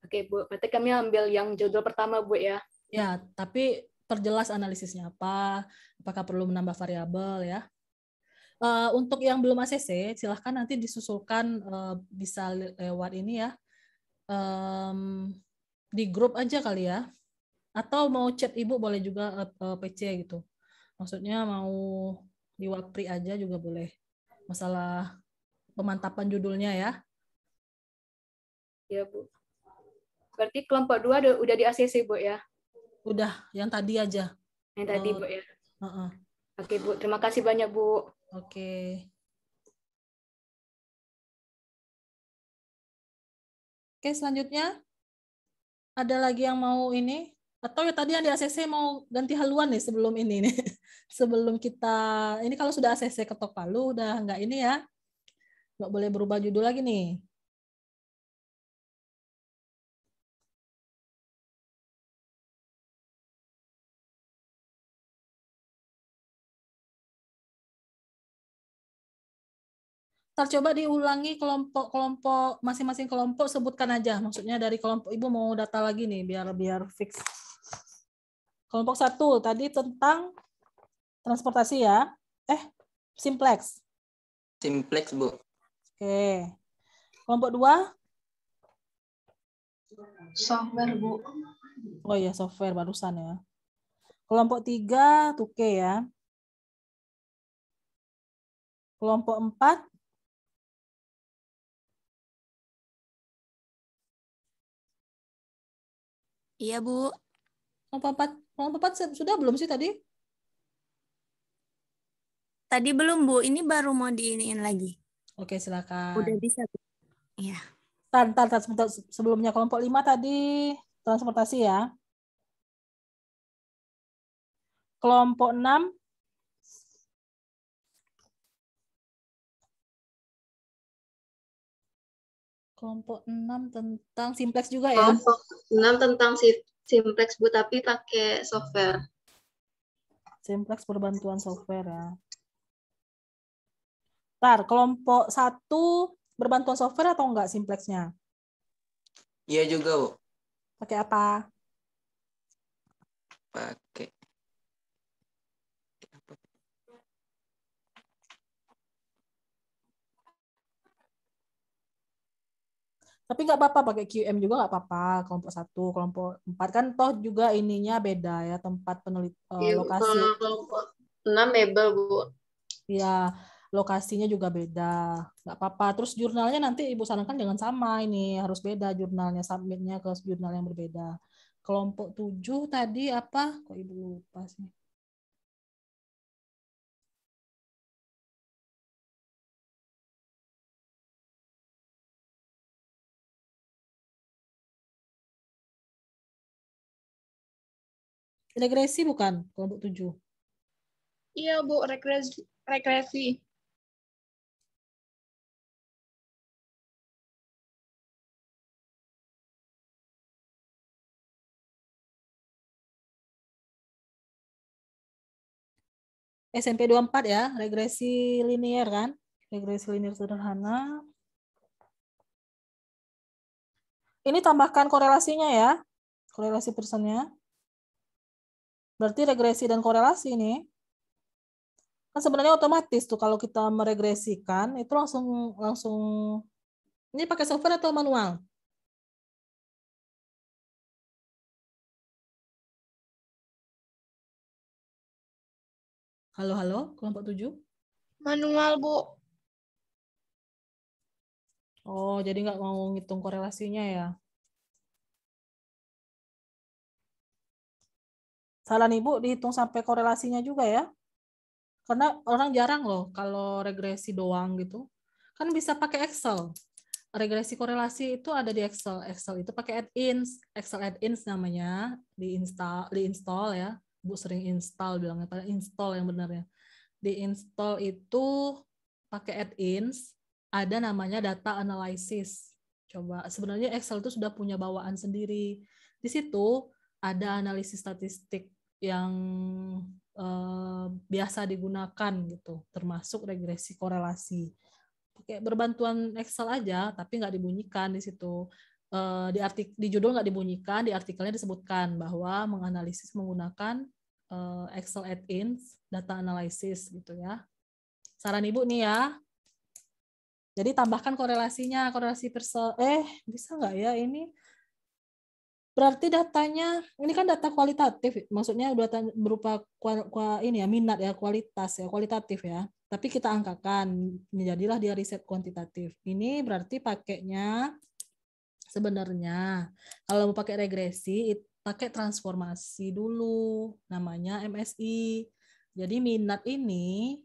Oke, Bu, berarti kami ambil yang judul pertama, Bu, ya. Ya, tapi perjelas analisisnya apa, apakah perlu menambah variabel ya. Untuk yang belum ACC, silahkan nanti disusulkan, bisa lewat ini ya, di grup aja kali ya, atau mau chat ibu boleh juga PC gitu. Maksudnya mau di Wapri aja juga boleh. Masalah pemantapan judulnya ya. Ya, Bu. Berarti kelompok 2 udah di ACC, Bu ya? Udah, yang tadi aja. Yang tadi, Bu ya? Uh-uh. Oke, Bu. Terima kasih banyak, Bu. Oke. Oke, selanjutnya ada lagi yang mau ini? Atau ya tadi yang di ACC mau ganti haluan nih sebelum ini nih. Sebelum kita, ini kalau sudah ACC ketok palu udah nggak ini ya. Nggak boleh berubah judul lagi nih. Coba diulangi kelompok masing-masing kelompok, sebutkan aja. Maksudnya dari kelompok ibu mau data lagi nih biar fix. Kelompok 1 tadi tentang transportasi ya. Simplex. Simplex, Bu. Oke. Kelompok 2? Software, Bu. Oh iya, software barusan ya. Kelompok 3 Tuke ya. Kelompok 4? Iya, Bu. Kelompok 4 sudah belum sih tadi? Tadi belum, Bu. Ini baru mau diiniin lagi. Oke, silakan. Udah bisa, Bu. Iya. Tar, sebelumnya kelompok 5 tadi transportasi ya. Kelompok 6? Kelompok 6 tentang simplex juga ya? Kelompok 6 tentang simplex, Bu, tapi pakai software. Simplex perbantuan software ya. Kelompok 1 berbantuan software atau enggak simplexnya? Iya juga, Bu. Pakai apa? Pakai. Tapi nggak apa-apa pakai QM juga nggak apa-apa. Kelompok 1, kelompok 4 kan toh juga ininya beda ya, tempat lokasi. Kelompok 6 mebel, Bu. Iya, lokasinya juga beda. Nggak apa-apa. Terus jurnalnya nanti Ibu sarankan dengan sama ini, harus beda jurnalnya, submitnya ke jurnal yang berbeda. Kelompok 7 tadi apa? Kok Ibu lupa sih? Regresi bukan? Kelompok 7. Iya, Bu, regresi. SMP 24 ya, regresi linier kan? Regresi linier sederhana. Ini tambahkan korelasinya ya, korelasi personnya. Berarti regresi dan korelasi ini kan sebenarnya otomatis tuh kalau kita meregresikan itu langsung ini pakai software atau manual? Halo, kelompok 7? Manual, Bu. Oh, jadi nggak mau ngitung korelasinya ya? Saran Ibu dihitung sampai korelasinya juga ya? Karena orang jarang loh kalau regresi doang gitu. Kan bisa pakai Excel. Regresi korelasi itu ada di Excel. Excel itu pakai add-ins. Excel add-ins namanya. Diinstal ya. Bu sering install bilangnya. Install yang benarnya. Diinstal itu pakai add-ins. Ada namanya data analysis. Coba. Sebenarnya Excel itu sudah punya bawaan sendiri. Di situ ada analisis statistik yang biasa digunakan gitu, termasuk regresi korelasi. Pakai berbantuan Excel aja, tapi nggak dibunyikan di situ. Di judul nggak dibunyikan, di artikelnya disebutkan bahwa menganalisis menggunakan Excel add-ins, data analysis gitu ya. Saran Ibu nih ya. Jadi tambahkan korelasinya, korelasi bisa nggak ya ini? Berarti datanya, ini kan data kualitatif, maksudnya data berupa ini ya, minat ya, kualitas ya, kualitatif ya. Tapi kita angkakan, menjadilah dia riset kuantitatif. Ini berarti pakainya sebenarnya kalau mau pakai regresi, pakai transformasi dulu, namanya MSI. Jadi minat ini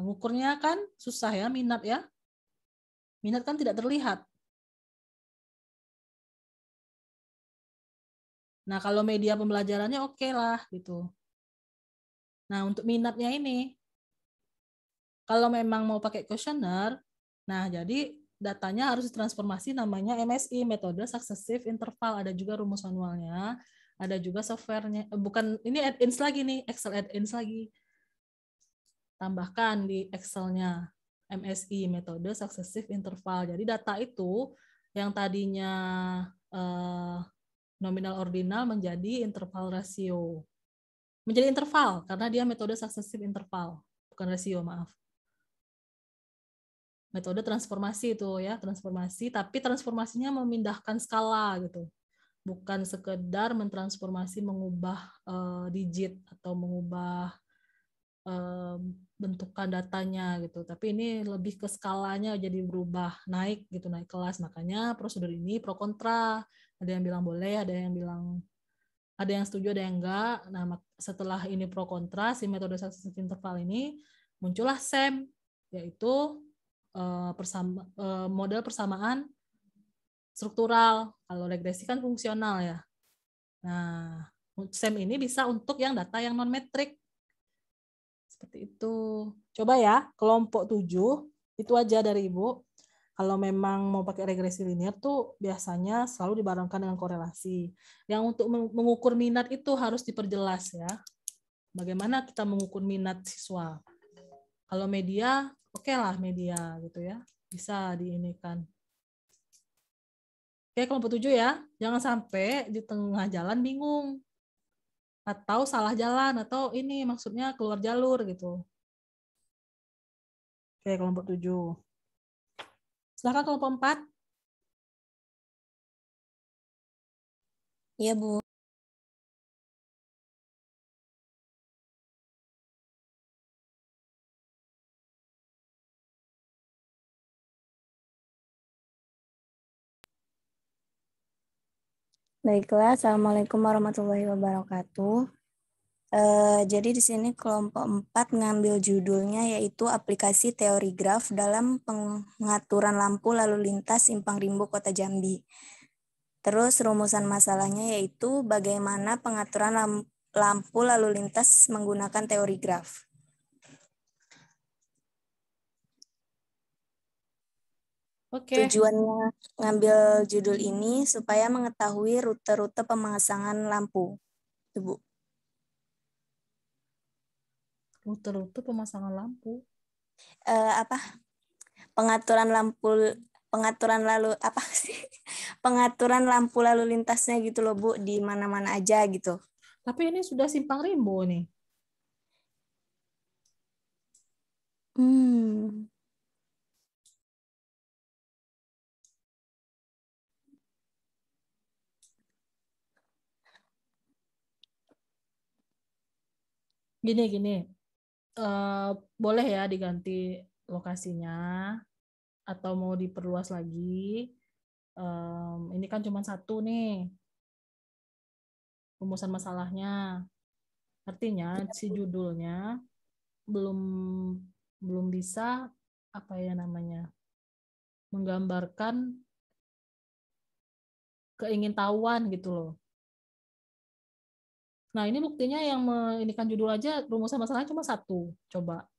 ngukurnya kan susah ya, minat ya. Minat kan tidak terlihat. Nah, kalau media pembelajarannya oke lah gitu. Nah, untuk minatnya ini, kalau memang mau pakai kuesioner, nah jadi datanya harus ditransformasi namanya MSI, metode successive interval. Ada juga rumus manualnya, ada juga softwarenya. Bukan, ini add-ins lagi nih, Excel add-ins lagi. Tambahkan di Excel-nya MSI, metode successive interval. Jadi data itu yang tadinya nominal ordinal menjadi interval rasio. Menjadi interval karena dia metode successive interval, bukan rasio, maaf. Metode transformasi itu ya, transformasi, tapi transformasinya memindahkan skala gitu. Bukan sekedar mentransformasi mengubah digit atau mengubah bentukan datanya gitu. Tapi ini lebih ke skalanya jadi berubah, naik gitu, naik kelas. Makanya prosedur ini pro kontra. Ada yang bilang boleh, ada yang setuju, ada yang enggak. Nah, setelah ini pro kontra, si metode successive interval ini muncullah SEM, yaitu model persamaan struktural. Kalau regresi kan fungsional ya. Nah, SEM ini bisa untuk yang data yang non-metrik. Seperti itu. Coba ya, kelompok 7, itu aja dari Ibu. Kalau memang mau pakai regresi linear tuh biasanya selalu dibarengkan dengan korelasi. Yang untuk mengukur minat itu harus diperjelas ya. Bagaimana kita mengukur minat siswa. Kalau media, oke lah media gitu ya. Bisa diinikan. Oke, kelompok 7 ya. Jangan sampai di tengah jalan bingung. Atau salah jalan, atau ini maksudnya keluar jalur gitu. Oke, kelompok 7. Silakan kelompok 4. Iya, Bu. Baiklah, Assalamualaikum warahmatullahi wabarakatuh. Jadi di sini kelompok 4 ngambil judulnya yaitu aplikasi teori graf dalam pengaturan lampu lalu lintas Simpang Rimbo Kota Jambi. Terus rumusan masalahnya yaitu bagaimana pengaturan lampu lalu lintas menggunakan teori graf. Oke. Tujuannya ngambil judul ini supaya mengetahui rute-rute pemasangan lampu. Ibu. Rute-rute pemasangan lampu. Pengaturan lampu lalu lintasnya gitu loh Bu, di mana-mana aja gitu. Tapi ini sudah Simpang Rimbo nih. Gini. Boleh ya diganti lokasinya atau mau diperluas lagi. Ini kan cuma satu nih rumusan masalahnya. Artinya si judulnya belum bisa menggambarkan keingintahuan gitu loh. Nah, ini buktinya yang inikan judul aja rumusan masalahnya cuma satu. Coba.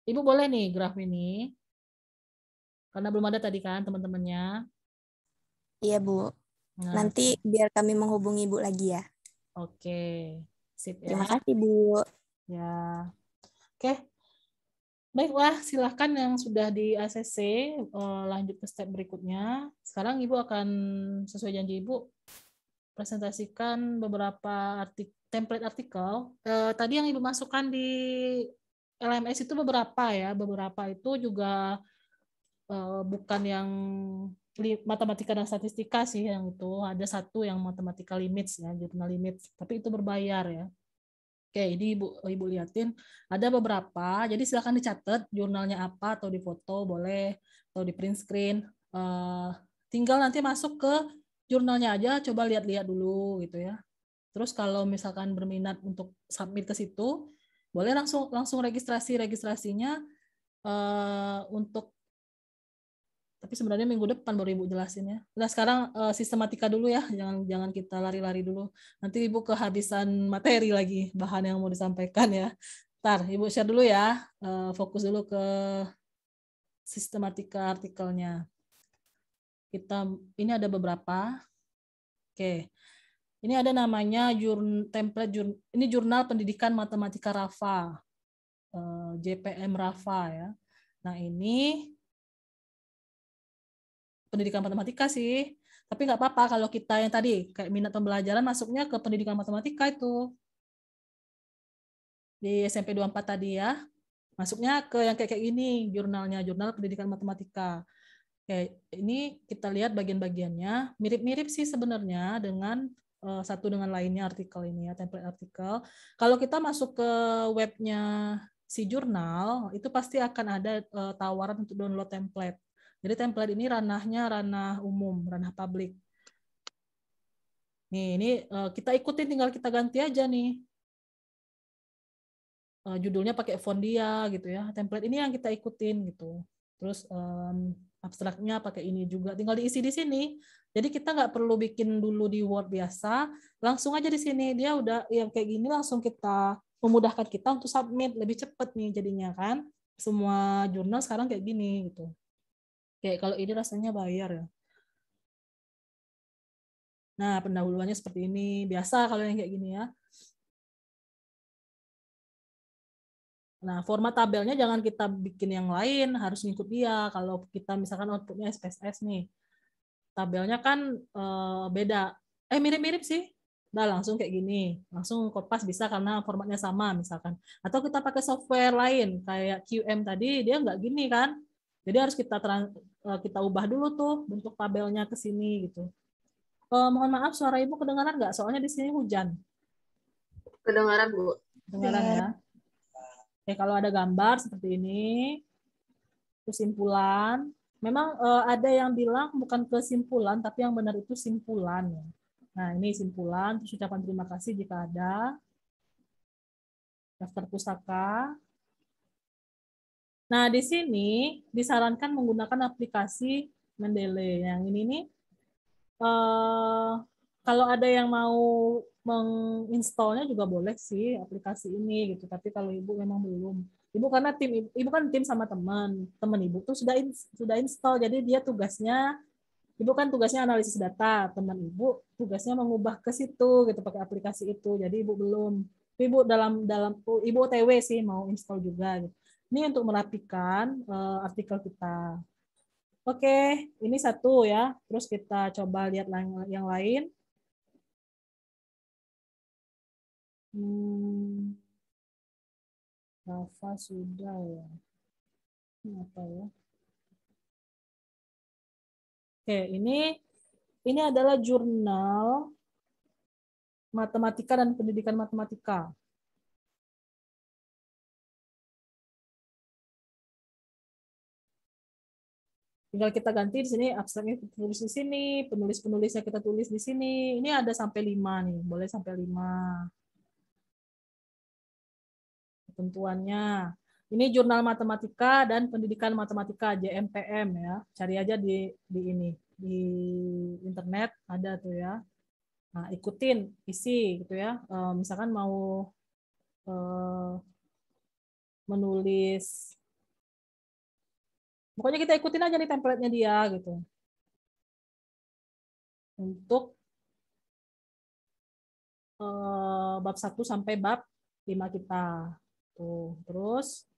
Ibu boleh nih graf ini. Karena belum ada tadi kan teman-temannya. Iya, Bu. Nah, nanti biar kami menghubungi Ibu lagi ya. Oke. Sip ya. Terima kasih, Bu. Ya. Oke. Baiklah, silahkan yang sudah di ACC lanjut ke step berikutnya. Sekarang Ibu akan sesuai janji Ibu presentasikan beberapa template artikel, tadi yang Ibu masukkan di LMS itu beberapa ya, beberapa itu juga bukan yang matematika dan statistika sih, yang itu ada satu yang matematika limits ya, jurnal limits, tapi itu berbayar ya. Oke, ini Ibu liatin ada beberapa, jadi silakan dicatat jurnalnya apa, atau di foto boleh, atau di print screen. Tinggal nanti masuk ke jurnalnya aja, coba lihat-lihat dulu gitu ya. Terus kalau misalkan berminat untuk submit ke situ, boleh langsung registrasinya untuk, tapi sebenarnya minggu depan baru Ibu jelasin ya. Nah, sekarang sistematika dulu ya, jangan kita lari-lari dulu. Nanti Ibu kehabisan materi lagi, bahan yang mau disampaikan ya. Ntar Ibu share dulu ya, fokus dulu ke sistematika artikelnya. Ini ada beberapa. Oke. Ini ada namanya ini jurnal pendidikan matematika Rafa. JPM Rafa ya. Nah, ini pendidikan matematika sih. Tapi nggak apa-apa kalau kita yang tadi kayak minat pembelajaran masuknya ke pendidikan matematika itu. Di SMP 24 tadi ya. Masuknya ke yang kayak gini, jurnalnya, jurnal pendidikan matematika. Oke, ini kita lihat bagian-bagiannya. Mirip-mirip sih sebenarnya dengan satu dengan lainnya artikel ini ya, template artikel. Kalau kita masuk ke webnya si jurnal, itu pasti akan ada tawaran untuk download template. Jadi template ini ranahnya ranah umum, ranah publik. Nih, ini kita ikutin, tinggal kita ganti aja nih. Judulnya pakai font dia gitu ya. Template ini yang kita ikutin gitu. Terus abstraknya pakai ini juga. Tinggal diisi di sini. Jadi kita nggak perlu bikin dulu di Word biasa. Langsung aja di sini. Dia udah yang kayak gini langsung kita memudahkan kita untuk submit. Lebih cepat nih jadinya kan. Semua jurnal sekarang kayak gini gitu. Kayak kalau ini rasanya bayar ya. Nah, pendahuluannya seperti ini. Biasa kalau yang kayak gini ya. Nah, format tabelnya jangan kita bikin yang lain, harus ngikut dia. Kalau kita misalkan outputnya SPSS nih, tabelnya kan beda. Mirip-mirip sih. Nah, langsung kayak gini. Langsung kopas bisa karena formatnya sama misalkan. Atau kita pakai software lain, kayak QM tadi, dia nggak gini kan. Jadi harus kita ubah dulu tuh bentuk tabelnya ke sini gitu. Mohon maaf, suara Ibu kedengaran nggak? Soalnya di sini hujan. Kedengaran, Bu. Kedengaran ya. Oke, kalau ada gambar seperti ini, kesimpulan. Memang ada yang bilang bukan kesimpulan, tapi yang benar itu simpulan. Nah, ini simpulan, terus ucapan terima kasih jika ada. Daftar pusaka. Nah, di sini disarankan menggunakan aplikasi Mendeley. Yang ini nih, kalau ada yang mau menginstalnya juga boleh sih aplikasi ini gitu. Tapi kalau Ibu memang belum. Ibu karena Ibu kan tim sama teman Ibu tuh sudah install. Jadi dia tugasnya, Ibu kan tugasnya analisis data, teman Ibu tugasnya mengubah ke situ gitu pakai aplikasi itu. Jadi Ibu belum. Ibu Ibu OTW sih mau install juga gitu. Ini untuk merapikan artikel kita. Oke, ini satu ya. Terus kita coba lihat yang lain. Rafa sudah ya. Ini apa ya? Oke, ini adalah jurnal matematika dan pendidikan matematika. Tinggal kita ganti di sini, abstraknya kita tulis di sini, penulisnya kita tulis di sini. Ini ada sampai 5 nih, boleh sampai 5. Ketentuannya. Ini jurnal matematika dan pendidikan matematika JMPM ya. Cari aja di ini di internet ada tuh ya. Nah, ikutin isi gitu ya. Misalkan mau menulis, pokoknya kita ikutin aja nih template-nya dia gitu. Untuk bab 1 sampai bab 5 kita. Tuh, terus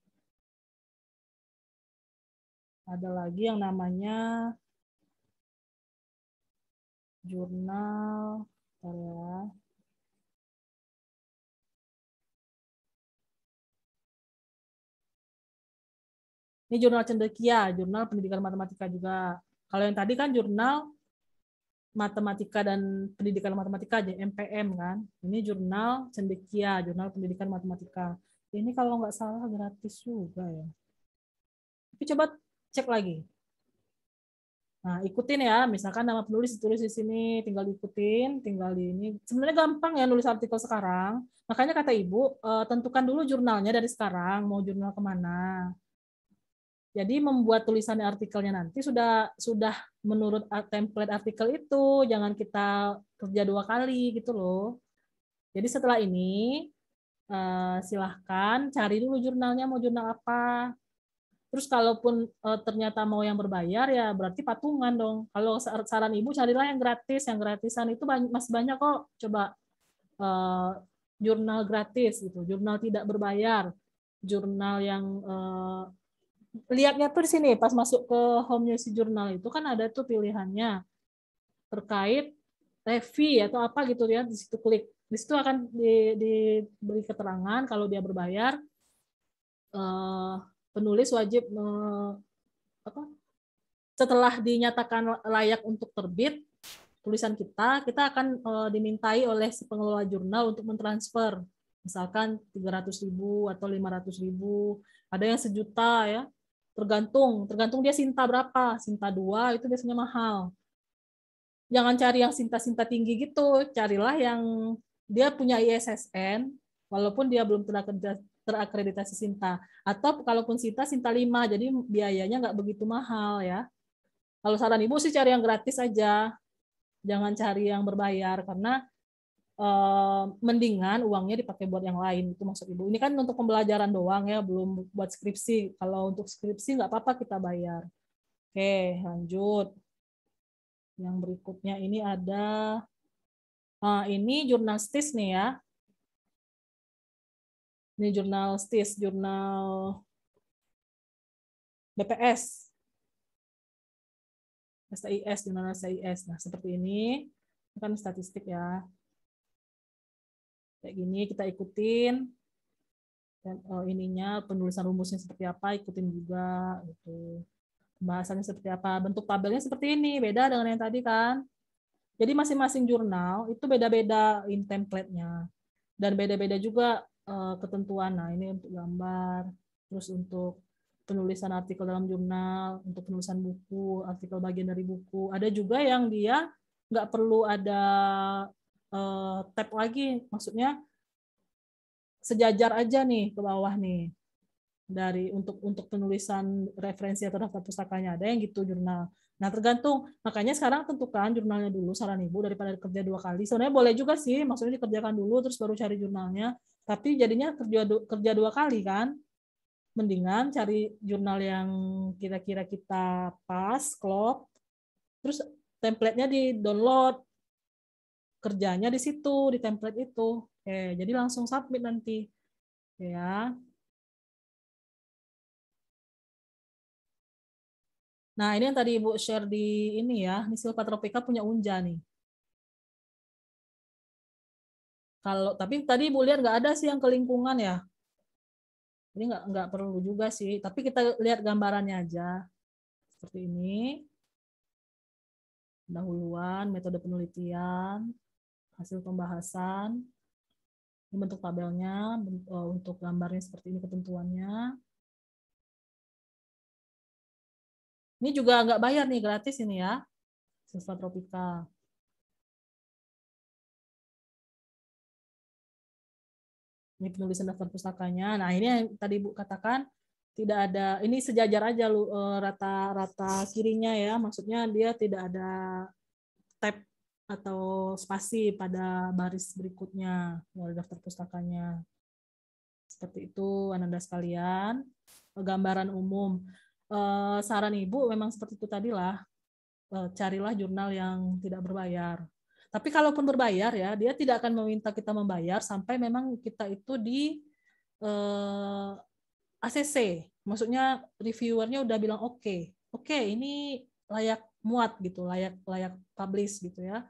ada lagi yang namanya jurnal, ya. Ini jurnal cendekia, jurnal pendidikan matematika juga. Kalau yang tadi kan jurnal matematika dan pendidikan matematika aja, MPM kan. Ini jurnal cendekia, jurnal pendidikan matematika. Ini kalau nggak salah gratis juga ya. Tapi coba cek lagi. Nah, ikutin ya. Misalkan nama penulis ditulis di sini, tinggal ikutin, tinggal di ini. Sebenarnya gampang ya nulis artikel sekarang. Makanya kata Ibu, tentukan dulu jurnalnya dari sekarang, mau jurnal kemana. Jadi membuat tulisan artikelnya nanti sudah menurut template artikel itu, jangan kita kerja 2 kali gitu loh. Jadi setelah ini silahkan cari dulu jurnalnya, mau jurnal apa. Terus kalaupun ternyata mau yang berbayar ya berarti patungan dong. Kalau saran Ibu carilah yang gratis, yang gratisan itu masih banyak kok. Coba jurnal gratis gitu, jurnal tidak berbayar, jurnal yang lihatnya tuh di sini pas masuk ke home-nya si jurnal itu kan ada tuh pilihannya terkait review atau apa gitu ya, di situ klik. Di situ akan diberi keterangan kalau dia berbayar penulis wajib setelah dinyatakan layak untuk terbit tulisan kita akan dimintai oleh si pengelola jurnal untuk mentransfer misalkan 300.000 atau 500.000, ada yang 1 juta ya, tergantung dia Sinta berapa, Sinta 2 itu biasanya mahal. Jangan cari yang Sinta tinggi gitu, carilah yang dia punya ISSN walaupun dia belum terakreditasi Sinta, atau kalaupun Sinta 5, jadi biayanya nggak begitu mahal ya. Kalau saran Ibu sih cari yang gratis aja, jangan cari yang berbayar karena mendingan uangnya dipakai buat yang lain, itu maksud Ibu. Ini kan untuk pembelajaran doang ya, belum buat skripsi. Kalau untuk skripsi nggak apa-apa kita bayar. Oke, lanjut. Yang berikutnya ini ada, ini jurnal STIS nih ya. Ini jurnal STIS, jurnal BPS. STIS, jurnal STIS. Nah, seperti ini kan statistik ya. Kayak gini kita ikutin. Dan ininya penulisan rumusnya seperti apa, ikutin juga gitu. Pembahasannya seperti apa, bentuk tabelnya seperti ini, beda dengan yang tadi kan. Jadi masing-masing jurnal itu beda-beda in template-nya. Dan beda-beda juga ketentuan. Nah, ini untuk gambar, terus untuk penulisan artikel dalam jurnal, untuk penulisan buku, artikel bagian dari buku. Ada juga yang dia nggak perlu ada tab lagi, maksudnya sejajar aja nih ke bawah nih. Dari untuk penulisan referensi atau daftar pustakanya, ada yang gitu jurnal. Nah, tergantung. Makanya sekarang tentukan jurnalnya dulu, saran Ibu, daripada kerja 2 kali. Sebenarnya boleh juga sih, maksudnya dikerjakan dulu terus baru cari jurnalnya. Tapi jadinya kerja 2 kali kan. Mendingan cari jurnal yang kira-kira kita pas, klop. Terus template-nya di-download. Kerjanya di situ, di template itu. Oke, jadi langsung submit nanti. Ya. Nah, ini yang tadi Ibu share di ini ya, ini Silva Tropika punya Unja nih. Tapi tadi Ibu lihat nggak ada sih yang ke lingkungan ya. Ini nggak perlu juga sih, tapi kita lihat gambarannya aja. Seperti ini. Pendahuluan, metode penelitian, hasil pembahasan. Ini bentuk tabelnya, untuk gambarnya seperti ini ketentuannya. Ini juga nggak bayar nih, gratis ini ya, Silva Tropika. Ini penulisan daftar pustakanya. Nah, ini yang tadi Bu katakan tidak ada, ini sejajar aja rata-rata kirinya ya, maksudnya dia tidak ada tab atau spasi pada baris berikutnya dari daftar pustakanya. Seperti itu, Ananda sekalian. Gambaran umum. Saran Ibu memang seperti itu tadilah, carilah jurnal yang tidak berbayar. Tapi kalaupun berbayar ya, dia tidak akan meminta kita membayar sampai memang kita itu di ACC. Maksudnya reviewernya udah bilang oke, ini layak muat gitu, layak publish gitu ya.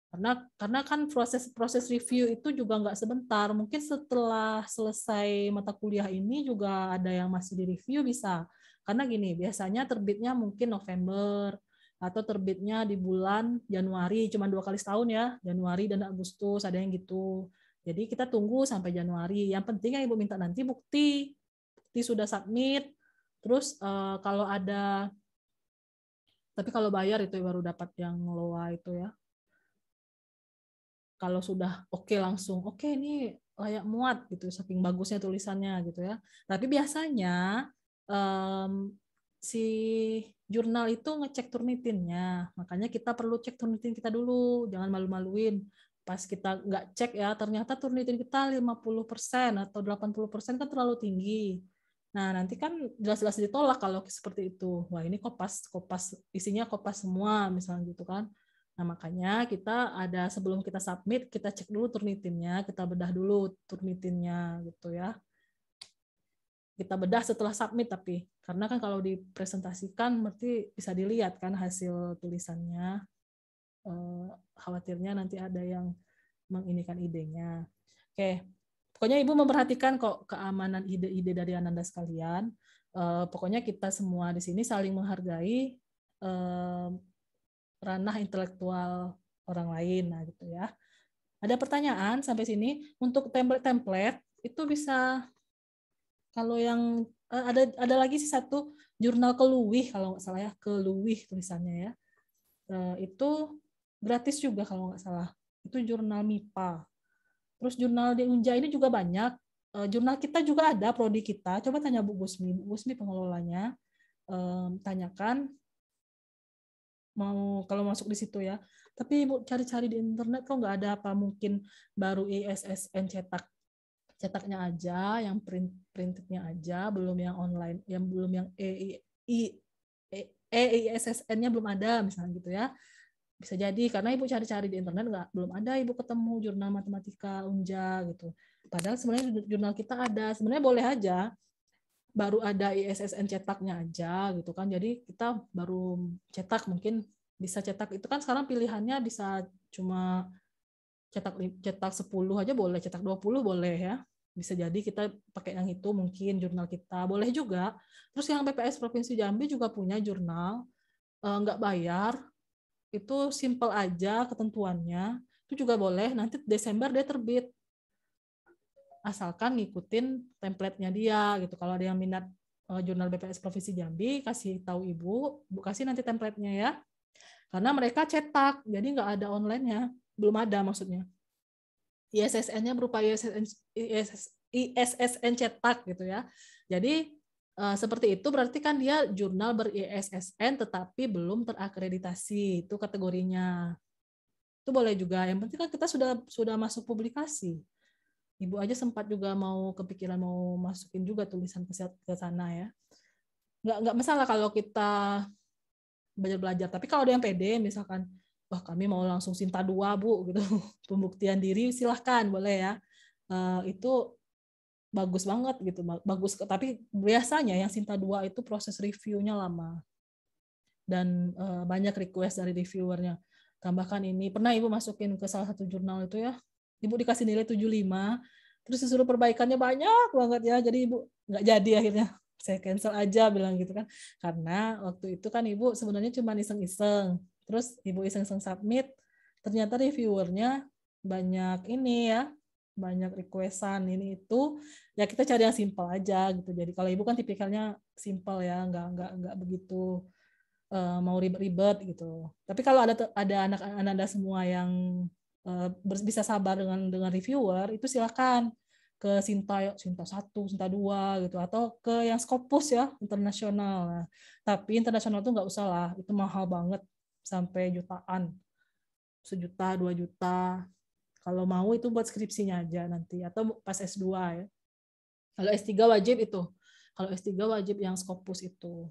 Karena kan proses review itu juga nggak sebentar. Mungkin setelah selesai mata kuliah ini juga ada yang masih di-review bisa. Karena gini, biasanya terbitnya mungkin November atau terbitnya di bulan Januari, cuma 2 kali setahun ya, Januari dan Agustus, ada yang gitu. Jadi kita tunggu sampai Januari. Yang penting yang Ibu minta nanti bukti sudah submit. Terus kalau ada, tapi kalau bayar itu baru dapat yang LOA itu ya. Kalau sudah oke langsung, oke ini layak muat gitu, saking bagusnya tulisannya gitu ya. Tapi biasanya si jurnal itu ngecek Turnitinnya, makanya kita perlu cek Turnitin kita dulu, jangan malu-maluin. Pas kita nggak cek ya, ternyata Turnitin kita 50% atau 80% kan terlalu tinggi. Nah, nanti kan jelas-jelas ditolak kalau seperti itu. Wah, ini kopas isinya kopas semua misalnya gitu kan. Nah, makanya kita ada sebelum kita submit, kita cek dulu Turnitinnya, kita bedah dulu Turnitinnya gitu ya. Kita bedah setelah submit tapi karena kan kalau dipresentasikan berarti bisa dilihat kan hasil tulisannya. Khawatirnya nanti ada yang menginikan idenya. Oke. Pokoknya Ibu memperhatikan kok keamanan ide-ide dari Ananda sekalian. Pokoknya kita semua di sini saling menghargai ranah intelektual orang lain, nah gitu ya. Ada pertanyaan sampai sini? Untuk template itu bisa, kalau yang ada lagi sih satu jurnal Keluwih kalau nggak salah ya, Keluwih tulisannya ya. Itu gratis juga kalau nggak salah. Itu jurnal MIPA. Terus jurnal di Unja ini juga banyak. Jurnal kita juga ada, prodi kita. Coba tanya Bu Gusmi pengelolanya. Tanyakan mau kalau masuk di situ ya. Tapi Ibu cari-cari di internet kok nggak ada apa, mungkin baru ISSN cetaknya aja, yang printednya aja, belum yang online, yang belum yang ISSN-nya belum ada misalnya gitu ya. Bisa jadi karena Ibu cari-cari di internet belum ada Ibu ketemu jurnal matematika Unja gitu. Padahal sebenarnya jurnal kita ada. Sebenarnya boleh aja baru ada ISSN cetaknya aja gitu kan. Jadi kita baru cetak, mungkin bisa cetak itu kan sekarang pilihannya bisa cuma cetak 10 aja boleh, cetak 20 boleh ya. Bisa jadi kita pakai yang itu mungkin jurnal kita. Boleh juga. Terus yang BPS Provinsi Jambi juga punya jurnal nggak bayar. Itu simple aja ketentuannya. Itu juga boleh, nanti Desember dia terbit. Asalkan ngikutin template-nya dia gitu. Kalau ada yang minat jurnal BPS Provinsi Jambi, kasih tahu Ibu kasih nanti template-nya ya. Karena mereka cetak, jadi nggak ada online-nya, belum ada maksudnya. ISSN-nya berupa ISSN cetak gitu ya. Jadi seperti itu berarti kan dia jurnal ber-ISSN tetapi belum terakreditasi, itu kategorinya. Itu boleh juga. Yang penting kan kita sudah masuk publikasi. Ibu aja sempat juga mau kepikiran mau masukin juga tulisan ke sana ya. Nggak masalah kalau kita belajar. Tapi kalau ada yang pede, misalkan, wah kami mau langsung Sinta 2 Bu, gitu, pembuktian diri, silahkan boleh ya. Itu bagus banget gitu, bagus. Tapi biasanya yang Sinta 2 itu proses reviewnya lama dan banyak request dari reviewernya. Tambahkan ini, pernah Ibu masukin ke salah satu jurnal itu ya. Ibu dikasih nilai 75, terus disuruh perbaikannya banyak banget ya, jadi Ibu nggak jadi akhirnya. Saya cancel aja bilang gitu kan. Karena waktu itu kan Ibu sebenarnya cuma iseng-iseng. Terus Ibu iseng-iseng submit, ternyata reviewernya banyak ini ya, banyak requestan ini itu. Ya kita cari yang simple aja gitu. Jadi kalau Ibu kan tipikalnya simple ya, nggak begitu mau ribet-ribet gitu. Tapi kalau ada anak-anak semua yang bisa sabar dengan reviewer, itu silakan ke Sinta 1, Sinta 2 gitu, atau ke yang Scopus ya, internasional. Nah, tapi internasional tuh nggak usah lah, itu mahal banget sampai jutaan, 1 juta, 2 juta. Kalau mau itu buat skripsinya aja nanti, atau pas S2 ya. Kalau S3 wajib itu. Kalau S3 wajib yang Scopus itu.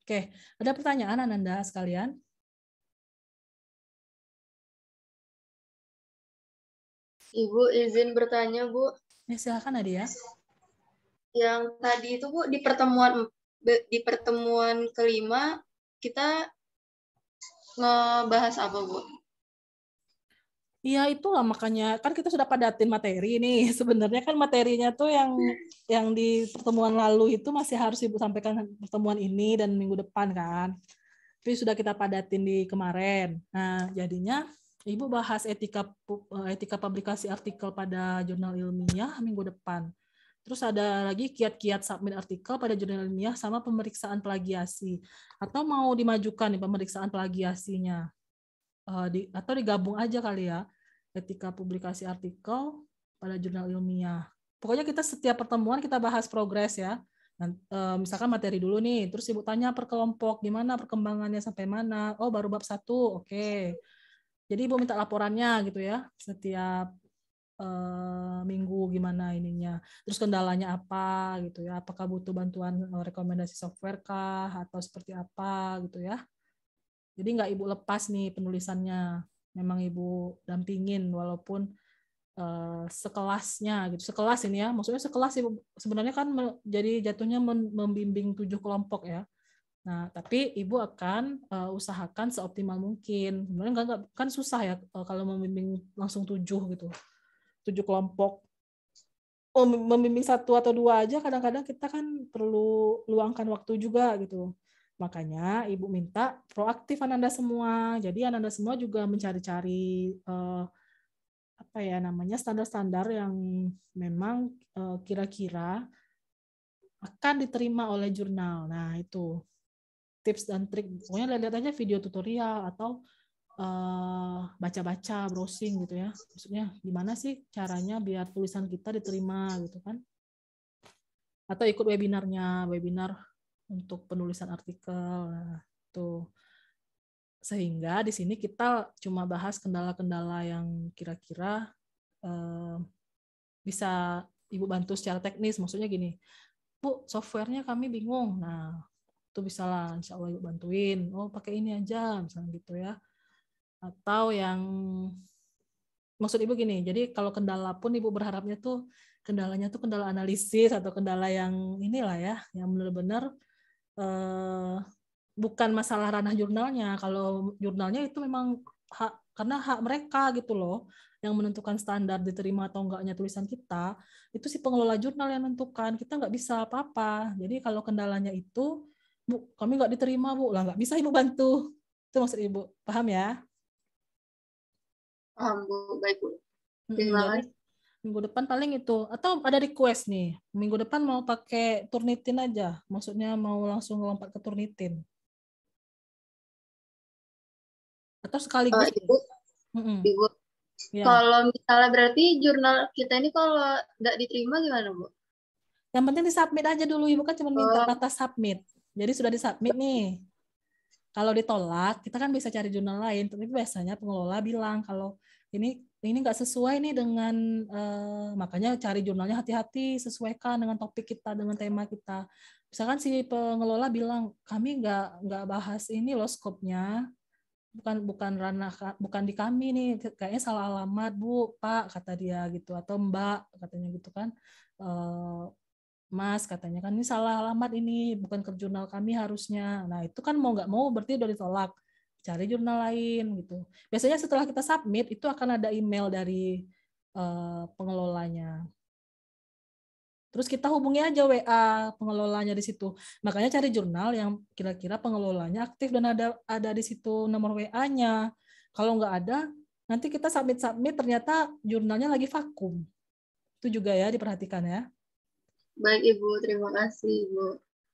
Oke, ada pertanyaan Ananda sekalian? Ibu izin bertanya, Bu. Ya, silakan Nadia. Yang tadi itu Bu di pertemuan kelima kita ngebahas apa Bu? Iya itulah makanya kan kita sudah padatin materi nih. Sebenarnya kan materinya tuh yang di pertemuan lalu itu masih harus Ibu sampaikan pertemuan ini dan minggu depan kan. Tapi sudah kita padatin di kemarin. Nah, jadinya Ibu bahas etika publikasi artikel pada jurnal ilmiah minggu depan. Terus ada lagi kiat-kiat submit artikel pada jurnal ilmiah sama pemeriksaan plagiasi. Atau mau dimajukan nih pemeriksaan plagiasinya. Atau digabung aja kali ya, etika publikasi artikel pada jurnal ilmiah. Pokoknya kita setiap pertemuan kita bahas progres ya. Misalkan materi dulu nih, terus Ibu tanya per kelompok, gimana perkembangannya sampai mana? Oh baru bab 1, oke. Jadi Ibu minta laporannya gitu ya, setiap minggu gimana ininya. Terus kendalanya apa gitu ya, apakah butuh bantuan rekomendasi software kah, atau seperti apa gitu ya. Jadi nggak Ibu lepas nih penulisannya, memang Ibu dampingin walaupun sekelasnya gitu, sekelas ini ya, maksudnya sekelas Ibu sebenarnya kan jadi jatuhnya membimbing 7 kelompok ya. Nah tapi Ibu akan usahakan seoptimal mungkin. Sebenarnya nggak kan susah ya kalau membimbing langsung 7 gitu, 7 kelompok. Oh membimbing 1 atau 2 aja kadang-kadang kita kan perlu luangkan waktu juga gitu. Makanya Ibu minta proaktif Ananda semua. Jadi Ananda semua juga mencari-cari apa ya namanya standar-standar yang memang kira-kira akan diterima oleh jurnal. Nah, itu tips dan trik. Pokoknya lihat aja video tutorial atau baca-baca, browsing gitu ya. Maksudnya gimana sih caranya biar tulisan kita diterima gitu kan. Atau ikut webinar untuk penulisan artikel. Nah, tuh. Sehingga di sini kita cuma bahas kendala-kendala yang kira-kira bisa Ibu bantu secara teknis. Maksudnya gini, Bu, softwarenya kami bingung. Nah, itu bisa lah, insya Allah Ibu bantuin. Oh, pakai ini aja, misalnya gitu ya. Atau yang, maksud Ibu gini, jadi kalau kendala pun Ibu berharapnya tuh, kendalanya tuh kendala analisis atau kendala yang inilah ya, yang benar-benar bukan masalah ranah jurnalnya. Kalau jurnalnya itu memang hak, karena hak mereka gitu loh, yang menentukan standar diterima atau enggaknya tulisan kita, itu si pengelola jurnal yang menentukan. Kita nggak bisa apa-apa. Jadi kalau kendalanya itu, Bu, kami nggak diterima, Bu, lah nggak bisa Ibu bantu. Itu maksud Ibu. Paham ya? Paham, Bu. Baik, Bu. Terima Jadi, kasih. minggu depan paling itu. Atau ada request nih, minggu depan mau pakai Turnitin aja. Maksudnya mau langsung lompat ke Turnitin. Atau sekaligus Ibu, Ibu, ya. kalau misalnya berarti jurnal kita ini kalau nggak diterima gimana, Bu? Yang penting disubmit aja dulu, Ibu kan cuma minta batas submit. Jadi sudah disubmit nih. Kalau ditolak, kita kan bisa cari jurnal lain. Tapi biasanya pengelola bilang kalau ini nggak sesuai nih dengan makanya cari jurnalnya hati-hati, sesuaikan dengan topik kita, dengan tema kita. Misalkan si pengelola bilang kami nggak bahas ini loh skopnya. Bukan ranah, bukan di kami nih, kayaknya salah alamat Bu, Pak, kata dia gitu, atau Mbak katanya gitu kan, Mas katanya kan ini salah alamat, ini bukan ke jurnal kami harusnya. Nah itu kan mau nggak mau berarti udah ditolak, cari jurnal lain gitu. Biasanya setelah kita submit itu akan ada email dari pengelolanya. Terus kita hubungi aja WA pengelolanya di situ. Makanya cari jurnal yang kira-kira pengelolanya aktif dan ada di situ nomor WA-nya. Kalau nggak ada, nanti kita submit ternyata jurnalnya lagi vakum. Itu juga ya diperhatikan ya. Baik Ibu, terima kasih Ibu.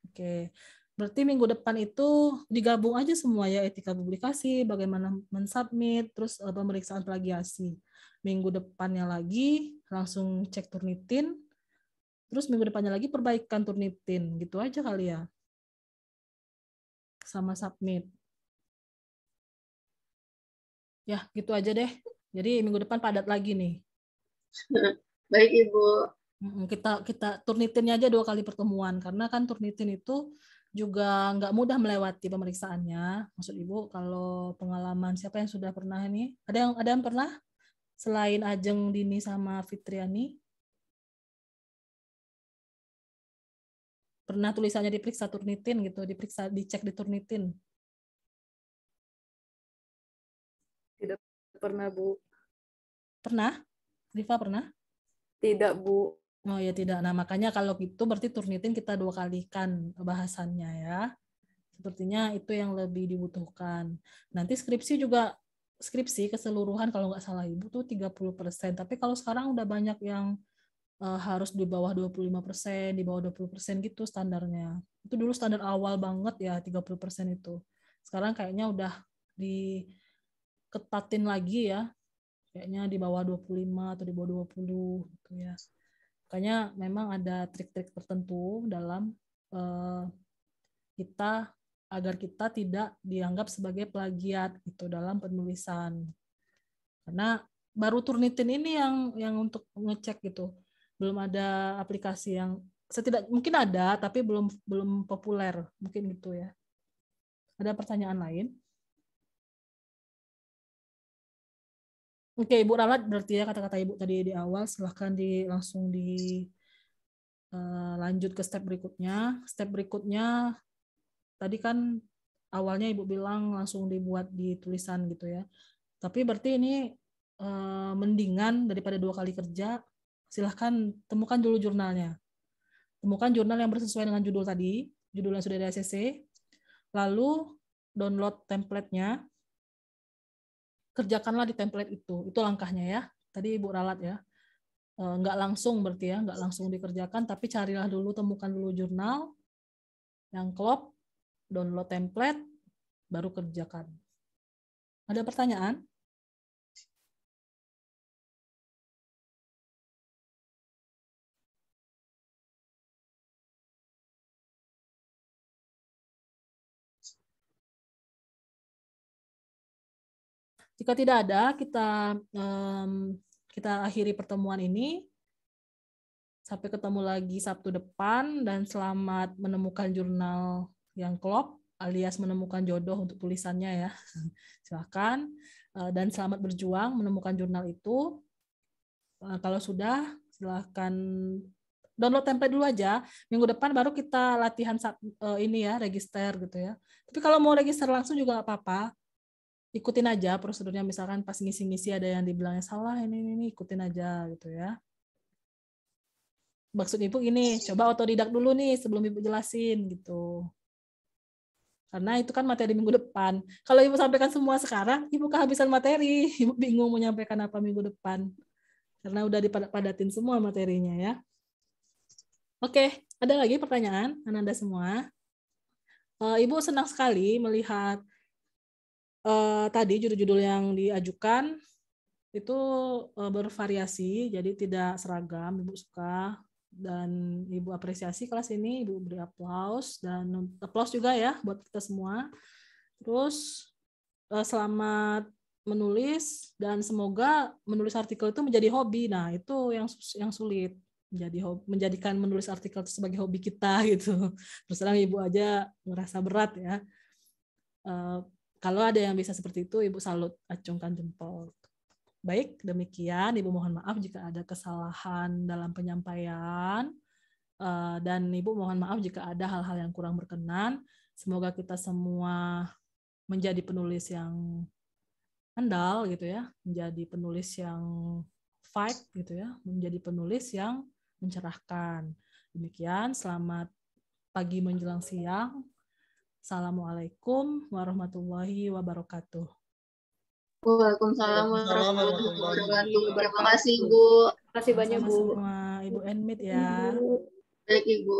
Oke. Berarti minggu depan itu digabung aja semua ya, etika publikasi, bagaimana mensubmit, terus pemeriksaan plagiasi. Minggu depannya lagi langsung cek Turnitin. Terus minggu depannya lagi perbaikan Turnitin, gitu aja kali ya. Sama submit. Ya, gitu aja deh. Jadi minggu depan padat lagi nih. Baik Ibu. Kita Turnitinnya aja 2 kali pertemuan, karena kan Turnitin itu juga nggak mudah melewati pemeriksaannya. Maksud Ibu, kalau pengalaman siapa yang sudah pernah nih? Ada yang pernah? Selain Ajeng, Dini, sama Fitriani? Pernah tulisannya diperiksa Turnitin gitu, dicek di Turnitin? Tidak pernah, Bu. Pernah? Rifa pernah? Tidak, Bu. Oh ya tidak. Nah makanya kalau gitu berarti Turnitin kita 2 kalikan bahasannya ya. Sepertinya itu yang lebih dibutuhkan. Nanti skripsi keseluruhan kalau nggak salah Ibu tuh 30%. Tapi kalau sekarang udah banyak yang harus di bawah 25%, di bawah 20% gitu standarnya. Itu dulu standar awal banget ya 30% itu. Sekarang kayaknya udah diketatin lagi ya. Kayaknya di bawah 25 atau di bawah 20 gitu ya. Makanya memang ada trik-trik tertentu dalam agar kita tidak dianggap sebagai plagiat gitu dalam penulisan. Karena baru Turnitin ini yang untuk ngecek gitu. Belum ada aplikasi yang mungkin ada tapi belum populer, mungkin gitu ya. Ada pertanyaan lain? Oke, Ibu ralat berarti ya kata-kata Ibu tadi di awal, silahkan langsung lanjut ke step berikutnya. Step berikutnya tadi kan awalnya Ibu bilang langsung dibuat di tulisan gitu ya. Tapi berarti ini mendingan daripada 2 kali kerja, silahkan temukan dulu jurnalnya. Temukan jurnal yang bersesuaian dengan judul tadi, judul yang sudah di ACC, lalu download template-nya, kerjakanlah di template itu langkahnya ya. Tadi Ibu ralat ya. Nggak langsung berarti ya, nggak langsung dikerjakan, tapi carilah dulu, temukan dulu jurnal yang klop, download template, baru kerjakan. Ada pertanyaan? Jika tidak ada, kita akhiri pertemuan ini. Sampai ketemu lagi Sabtu depan, dan selamat menemukan jurnal yang klop, alias menemukan jodoh untuk tulisannya ya. Silakan. Dan selamat berjuang menemukan jurnal itu. Kalau sudah, silakan download template dulu aja. Minggu depan baru kita latihan ini ya, register gitu ya. Tapi kalau mau register langsung juga nggak apa-apa. Ikutin aja prosedurnya, misalkan pas ngisi-ngisi ada yang dibilangnya salah, ini ikutin aja gitu ya. Maksud Ibu ini, coba otodidak dulu nih sebelum Ibu jelasin gitu. Karena itu kan materi minggu depan. Kalau Ibu sampaikan semua sekarang, Ibu kehabisan materi. Ibu bingung mau nyampaikan apa minggu depan. Karena udah dipadatin semua materinya ya. Oke, ada lagi pertanyaan Anda semua? Ibu senang sekali melihat tadi judul-judul yang diajukan itu bervariasi, jadi tidak seragam. Ibu suka dan Ibu apresiasi kelas ini, Ibu beri aplaus, dan aplaus juga ya buat kita semua. Terus selamat menulis, dan semoga menulis artikel itu menjadi hobi. Nah, itu yang sulit, menjadikan menulis artikel itu sebagai hobi kita gitu. Terus terang Ibu aja merasa berat ya. Kalau ada yang bisa seperti itu, Ibu salut, acungkan jempol. Baik, demikian. Ibu mohon maaf jika ada kesalahan dalam penyampaian. Dan Ibu mohon maaf jika ada hal-hal yang kurang berkenan. Semoga kita semua menjadi penulis yang andal gitu ya, menjadi penulis yang fight gitu ya, menjadi penulis yang mencerahkan. Demikian, selamat pagi menjelang siang. Assalamualaikum warahmatullahi wabarakatuh. Waalaikumsalam warahmatullahi wabarakatuh. Terima kasih, Ibu. Terima kasih banyak, Bu. Sama-sama, Ibu Enmit ya. Baik, Ibu.